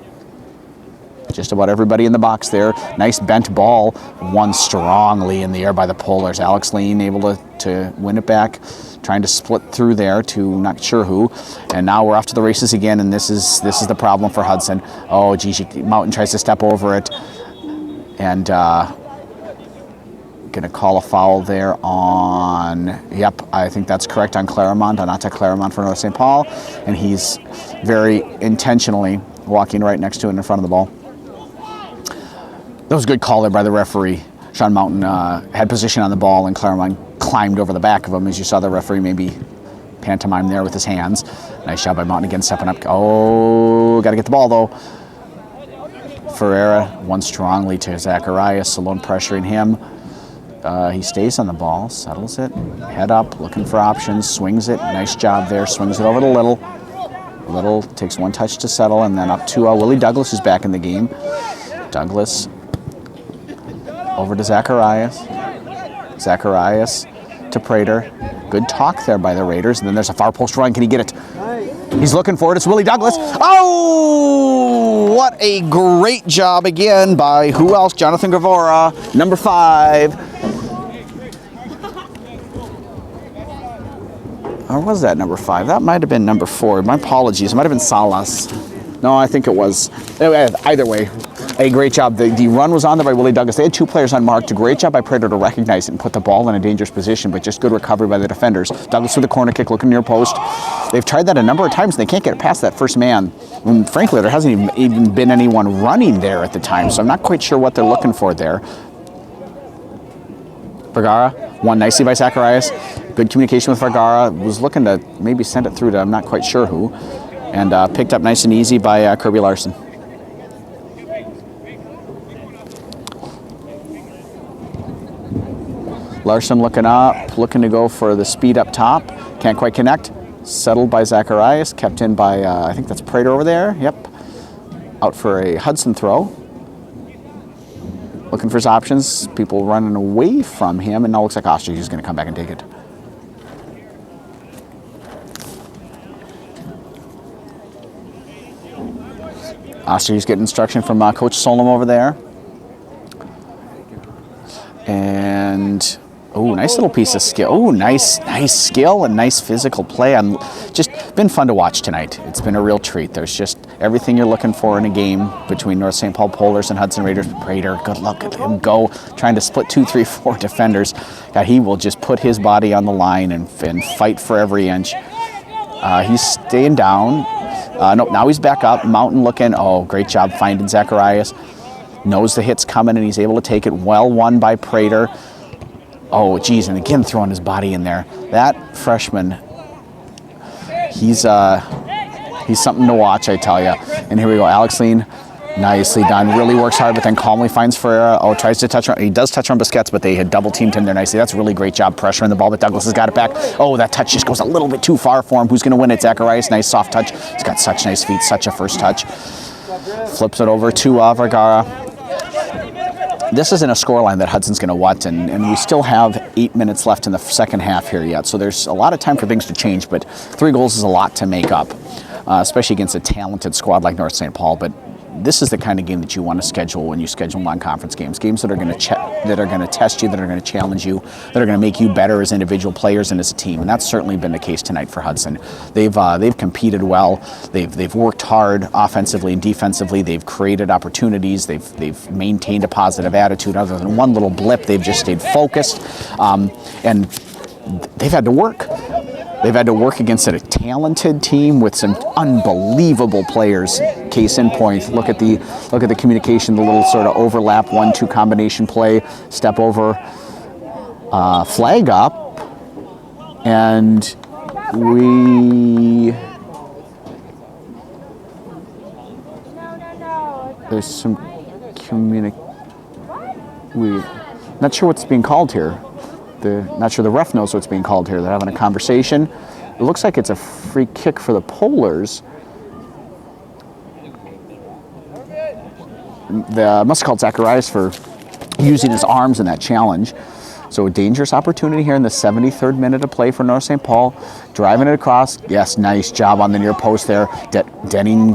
Just about everybody in the box there. Nice bent ball, won strongly in the air by the Polars. Alex Lean able to win it back, trying to split through there to not sure who. And now we're off to the races again, and this is the problem for Hudson. Oh, geez, Mountain tries to step over it, and gonna call a foul there on, yep, I think that's correct, on Claremont, Anata Claremont for North St. Paul, and he's very intentionally walking right next to it in front of the ball. That was a good call there by the referee. Sean Mountain had position on the ball, and Claremont climbed over the back of him, as you saw the referee maybe pantomime there with his hands. Nice job by Mountain again, stepping up. Oh, got to get the ball though. Ferreira won strongly to Zacharias, Salone pressuring him. He stays on the ball, settles it, head up, looking for options, swings it. Nice job there, swings it over to Little. Little takes one touch to settle, and then up to Willie Douglas, who's back in the game. Douglas over to Zacharias. Zacharias to Prater. Good talk there by the Raiders. And then there's a far post run. Can he get it? He's looking for it. It's Willie Douglas. Oh, what a great job again by who else? Jonathan Gavora, number 5. Or was that number 5? That might have been number 4. My apologies. It might have been Salas. No, I think it was. Either way, a great job. The run was on there by Willie Douglas. They had 2 players unmarked. A great job by Prater to recognize it and put the ball in a dangerous position, but just good recovery by the defenders. Douglas with the corner kick, looking near post. They've tried that a number of times, and they can't get it past that first man. And frankly, there hasn't even been anyone running there at the time, so I'm not quite sure what they're looking for there. Vergara won nicely by Zacharias. Good communication with Vergara. Was looking to maybe send it through to I'm not quite sure who. And picked up nice and easy by Kirby Larson. Larson looking up, looking to go for the speed up top. Can't quite connect. Settled by Zacharias, kept in by, I think that's Prater over there. Yep. Out for a Hudson throw. Looking for his options. People running away from him, and now looks like Osterhuis is going to come back and take it. Osterhuis getting instruction from Coach Solom over there. And, oh, nice little piece of skill. Oh, nice skill and nice physical play. Just been fun to watch tonight. It's been a real treat. There's just everything you're looking for in a game between North St. Paul Polars and Hudson Raiders. Prater, good luck at him go, trying to split 2, 3, 4 defenders. God, he will just put his body on the line and fight for every inch. He's staying down. Nope, now he's back up. Mountain looking. Oh, great job finding Zacharias. Knows the hit's coming, and he's able to take it. Well won by Prater. Oh, geez, and again throwing his body in there. That freshman, he's something to watch, I tell you. And here we go, Alex Lean, nicely done. Really works hard, but then calmly finds Ferreira. Oh, tries to touch on. He does touch on Busquets, but they had double teamed him there nicely. That's a really great job pressuring the ball, but Douglas has got it back. Oh, that touch just goes a little bit too far for him. Who's going to win it? Zacharias, nice soft touch. He's got such nice feet, such a first touch. Flips it over to Vergara. This isn't a scoreline that Hudson's going to want, and we still have 8 minutes left in the second half here yet, so there's a lot of time for things to change, but 3 goals is a lot to make up, especially against a talented squad like North St. Paul, but this is the kind of game that you want to schedule when you schedule non-conference games. Games that are going to test you, that are going to challenge you, that are going to make you better as individual players and as a team. And that's certainly been the case tonight for Hudson. They've competed well. They've worked hard offensively and defensively. They've created opportunities. They've maintained a positive attitude. Other than one little blip, they've just stayed focused, and they've had to work. They've had to work against a talented team with some unbelievable players. Case in point, look at the communication, the little sort of overlap 1-2 combination play, step over, flag up, and there's some not sure what's being called here. Not sure the ref knows what's being called here. They're having a conversation. It looks like it's a free kick for the Polars. They must have called Zacharias for using his arms in that challenge. So a dangerous opportunity here in the 73rd minute of play for North St. Paul. Driving it across. Yes, nice job on the near post there. Denning,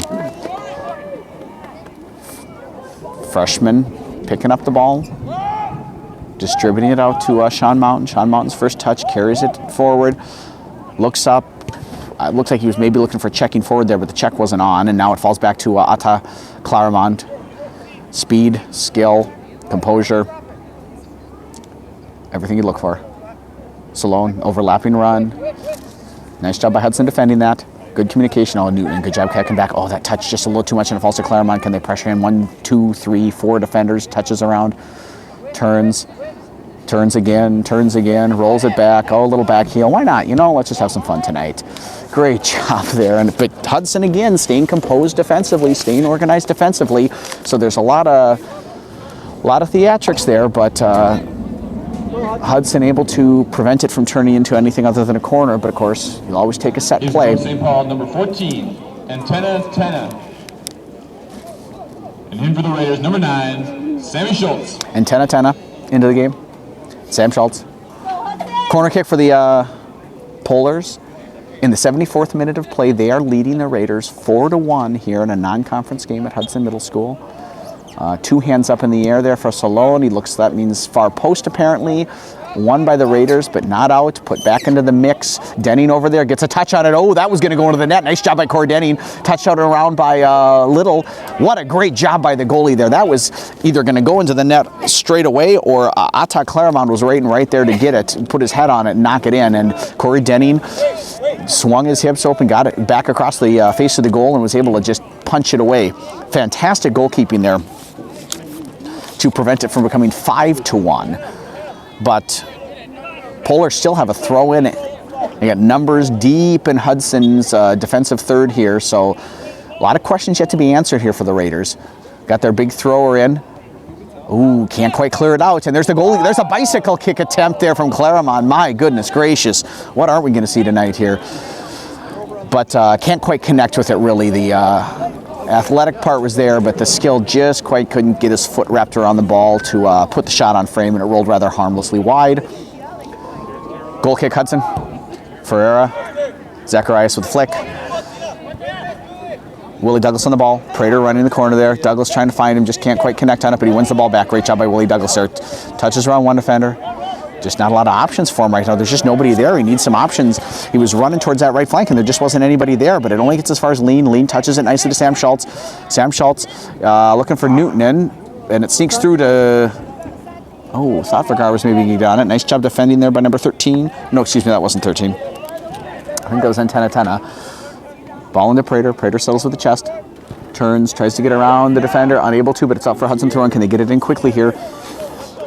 freshman, picking up the ball. Distributing it out to Sean Mountain. Sean Mountain's first touch, carries it forward, looks up. It looks like he was maybe looking for checking forward there, but the check wasn't on, and now it falls back to Ata Clarimont. Speed, skill, composure, everything you look for. Salone, overlapping run. Nice job by Hudson defending that. Good communication. Oh, Newton, good job kicking back. Oh, that touch just a little too much, and it falls to Clarimont. Can they pressure him? 1, 2, 3, 4 defenders, touches around, turns again, rolls it back. Oh, a little back heel. Why not? Let's just have some fun tonight. Great job there. But Hudson again, staying composed defensively, staying organized defensively. So there's a lot of theatrics there, but Hudson able to prevent it from turning into anything other than a corner. But of course, you'll always take a set play. St. Paul, number 14, Antenna. And in for the Raiders, number 9, Sammy Schultz. Antenna into the game. Sam Schultz. Corner kick for the Polars. In the 74th minute of play, they are leading the Raiders 4-1 here in a non-conference game at Hudson Middle School. 2 hands up in the air there for Salone. That means far post apparently. Won by the Raiders, but not out. Put back into the mix. Denning over there gets a touch on it. Oh, that was going to go into the net. Nice job by Corey Denning. Touched out around by Little. What a great job by the goalie there. That was either going to go into the net straight away, or Ata Clarimont was waiting right there to get it, put his head on it, and knock it in. And Corey Denning swung his hips open, got it back across the face of the goal, and was able to just punch it away. Fantastic goalkeeping there to prevent it from becoming 5-1. But Polar still have a throw in it. They got numbers deep in Hudson's defensive third here, so a lot of questions yet to be answered here for the Raiders. Got their big thrower in. Ooh, can't quite clear it out. And there's the goalie. There's a bicycle kick attempt there from Clarimont. My goodness gracious. What aren't we going to see tonight here? But can't quite connect with it, really. The athletic part was there, but the skill just quite couldn't get his foot wrapped around the ball to put the shot on frame, and it rolled rather harmlessly wide. Goal kick, Hudson. Ferreira. Zacharias with a flick. Willie Douglas on the ball. Prater running in the corner there. Douglas trying to find him, just can't quite connect on it, but he wins the ball back. Great job by Willie Douglas there. Touches around one defender. Just not a lot of options for him right now. There's just nobody there. He needs some options. He was running towards that right flank, and there just wasn't anybody there, but it only gets as far as Lean. Lean touches it nicely to Sam Schultz. Sam Schultz looking for Newton in, and it sneaks through to... Oh, thought Vergara was maybe getting on it. Nice job defending there by number 13. No, excuse me, that wasn't 13. I think that was Antenna. Ball into Prater. Prater settles with the chest. Turns, tries to get around the defender. Unable to, but it's out for Hudson throwing. Can they get it in quickly here?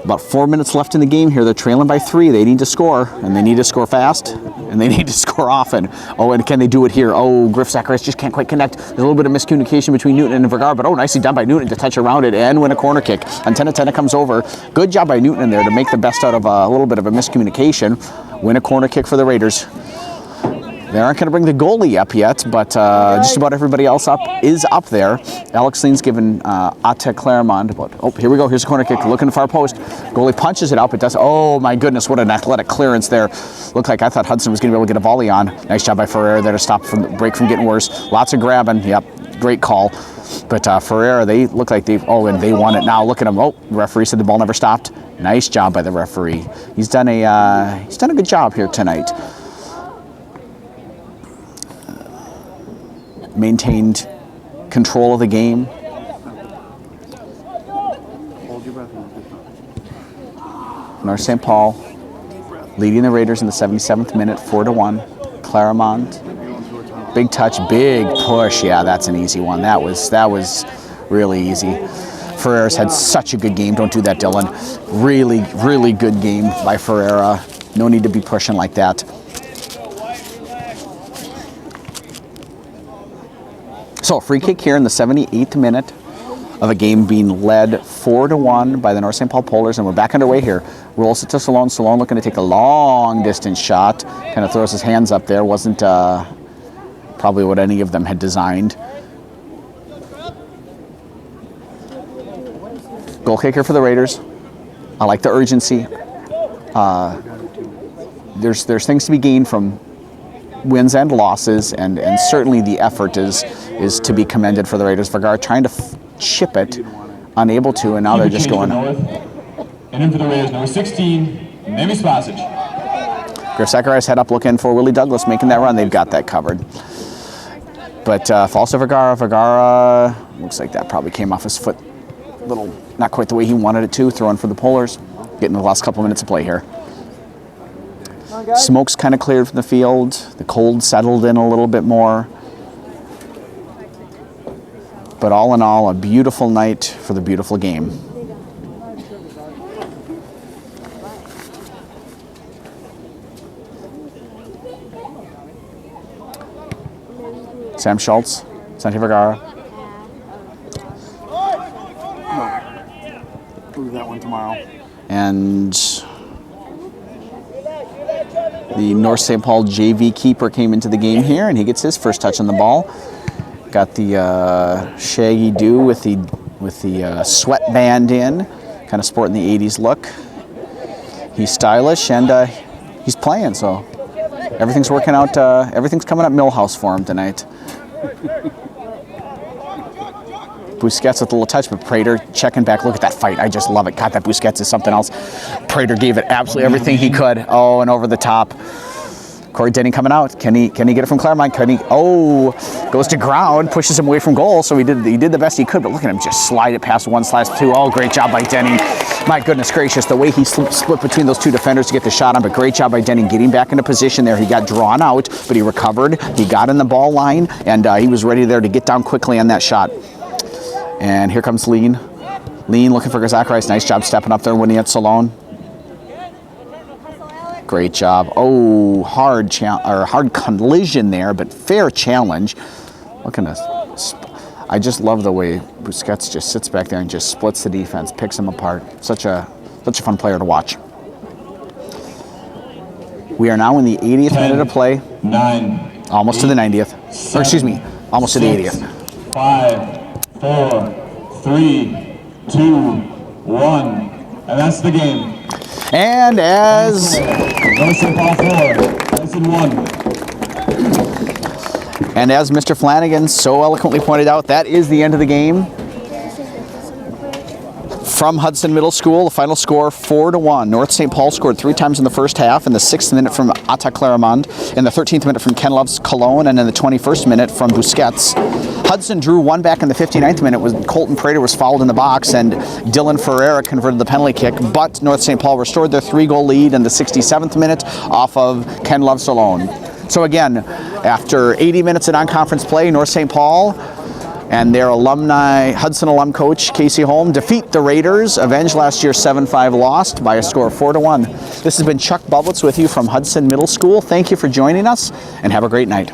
About 4 minutes left in the game here. They're trailing by 3. They need to score, and they need to score fast, and they need to score often. Oh, and can they do it here? Oh, Griff Zacharias just can't quite connect. There's a little bit of miscommunication between Newton and Vergara, but nicely done by Newton to touch around it and win a corner kick. Antenna comes over. Good job by Newton in there to make the best out of a little bit of a miscommunication. Win a corner kick for the Raiders. They aren't going to bring the goalie up yet, but just about everybody else is up there. Alex Lean's given Ata Clarimont. Oh, here we go. Here's a corner kick. Looking to far post. Goalie punches it out, but does. Oh, my goodness. What an athletic clearance there. Looked like I thought Hudson was going to be able to get a volley on. Nice job by Ferrer there to stop the break from getting worse. Lots of grabbing. Yep. Great call. But Ferreira, they look like and they won it now. Look at them. Oh, the referee said the ball never stopped. Nice job by the referee. He's done a good job here tonight. Maintained control of the game. Hold your breath. North St. Paul leading the Raiders in the 77th minute, 4-1. Claremont, big touch, big push. Yeah, that's an easy one. That was really easy. Ferreira's had such a good game. Don't do that, Dylan. Really, really good game by Ferreira. No need to be pushing like that. So, free kick here in the 78th minute of a game being led 4-1 by the North St. Paul Polars, and we're back underway here. Rolls it to Salone. Salone looking to take a long distance shot. Kind of throws his hands up there. Wasn't probably what any of them had designed. Goal kicker for the Raiders. I like the urgency. There's things to be gained from wins and losses, and certainly the effort is to be commended for the Raiders. Vergara trying to chip it, unable to, and now they're just going. And in for the Raiders, number 16, Nemi Spasic. Griff Zacharias head up looking for Willie Douglas making that run. They've got that covered. But false to Vergara. Vergara looks like that probably came off his foot. Little, not quite the way he wanted it to. Throwing for the Polars. Getting the last couple minutes of play here. Smoke's kind of cleared from the field. The cold settled in a little bit more. But all in all, a beautiful night for the beautiful game. Sam Schultz, Santi Vergara. We'll do that one tomorrow. And the North St. Paul JV keeper came into the game here, and he gets his first touch on the ball. Got the shaggy do with the sweatband in, kind of sporting the 80s look. He's stylish, and he's playing, so everything's working out. Everything's coming up Millhouse for him tonight. Busquets with a little touch, but Prater checking back. Look at that fight. I just love it. God, that Busquets is something else. Prater gave it absolutely everything he could. Oh, and over the top. Corey Denny coming out. Can he get it from Claremont? Can he? Oh, goes to ground, pushes him away from goal. So he did the best he could, but look at him just slide it past 1/2. Oh, great job by Denny. My goodness gracious, the way he split between those two defenders to get the shot on, but great job by Denny getting back into position there. He got drawn out, but he recovered. He got in the ball line, and he was ready there to get down quickly on that shot. And here comes Lean. Lean looking for Zacharias. Nice job stepping up there, winning at Salone. Great job. Oh, hard collision there, but fair challenge. Look at this. I just love the way Busquets just sits back there and just splits the defense, picks them apart. Such a fun player to watch. We are now in the 80th minute of play. 9. Almost 8, to the 90th. Or excuse me, almost 6, to the 80th. 5, 4, 3, 2, 1. And that's the game. And as North St. Paul 4, Hudson 1. And as Mr. Flanagan so eloquently pointed out, that is the end of the game. From Hudson Middle School, the final score 4-1. North St. Paul scored 3 times in the first half, in the 6th minute from Atta Claremont, in the 13th minute from Ken Love's Cologne, and in the 21st minute from Busquets. Hudson drew one back in the 59th minute when Colton Prater was fouled in the box, and Dylan Ferreira converted the penalty kick, but North St. Paul restored their 3-goal lead in the 67th minute off of Ken Love's Cologne. So again, after 80 minutes of non-conference play, North St. Paul and their Hudson alum coach, Casey Holm, defeat the Raiders, avenge last year's 7-5 loss by a score of 4-1. This has been Chuck Bublitz with you from Hudson Middle School. Thank you for joining us, and have a great night.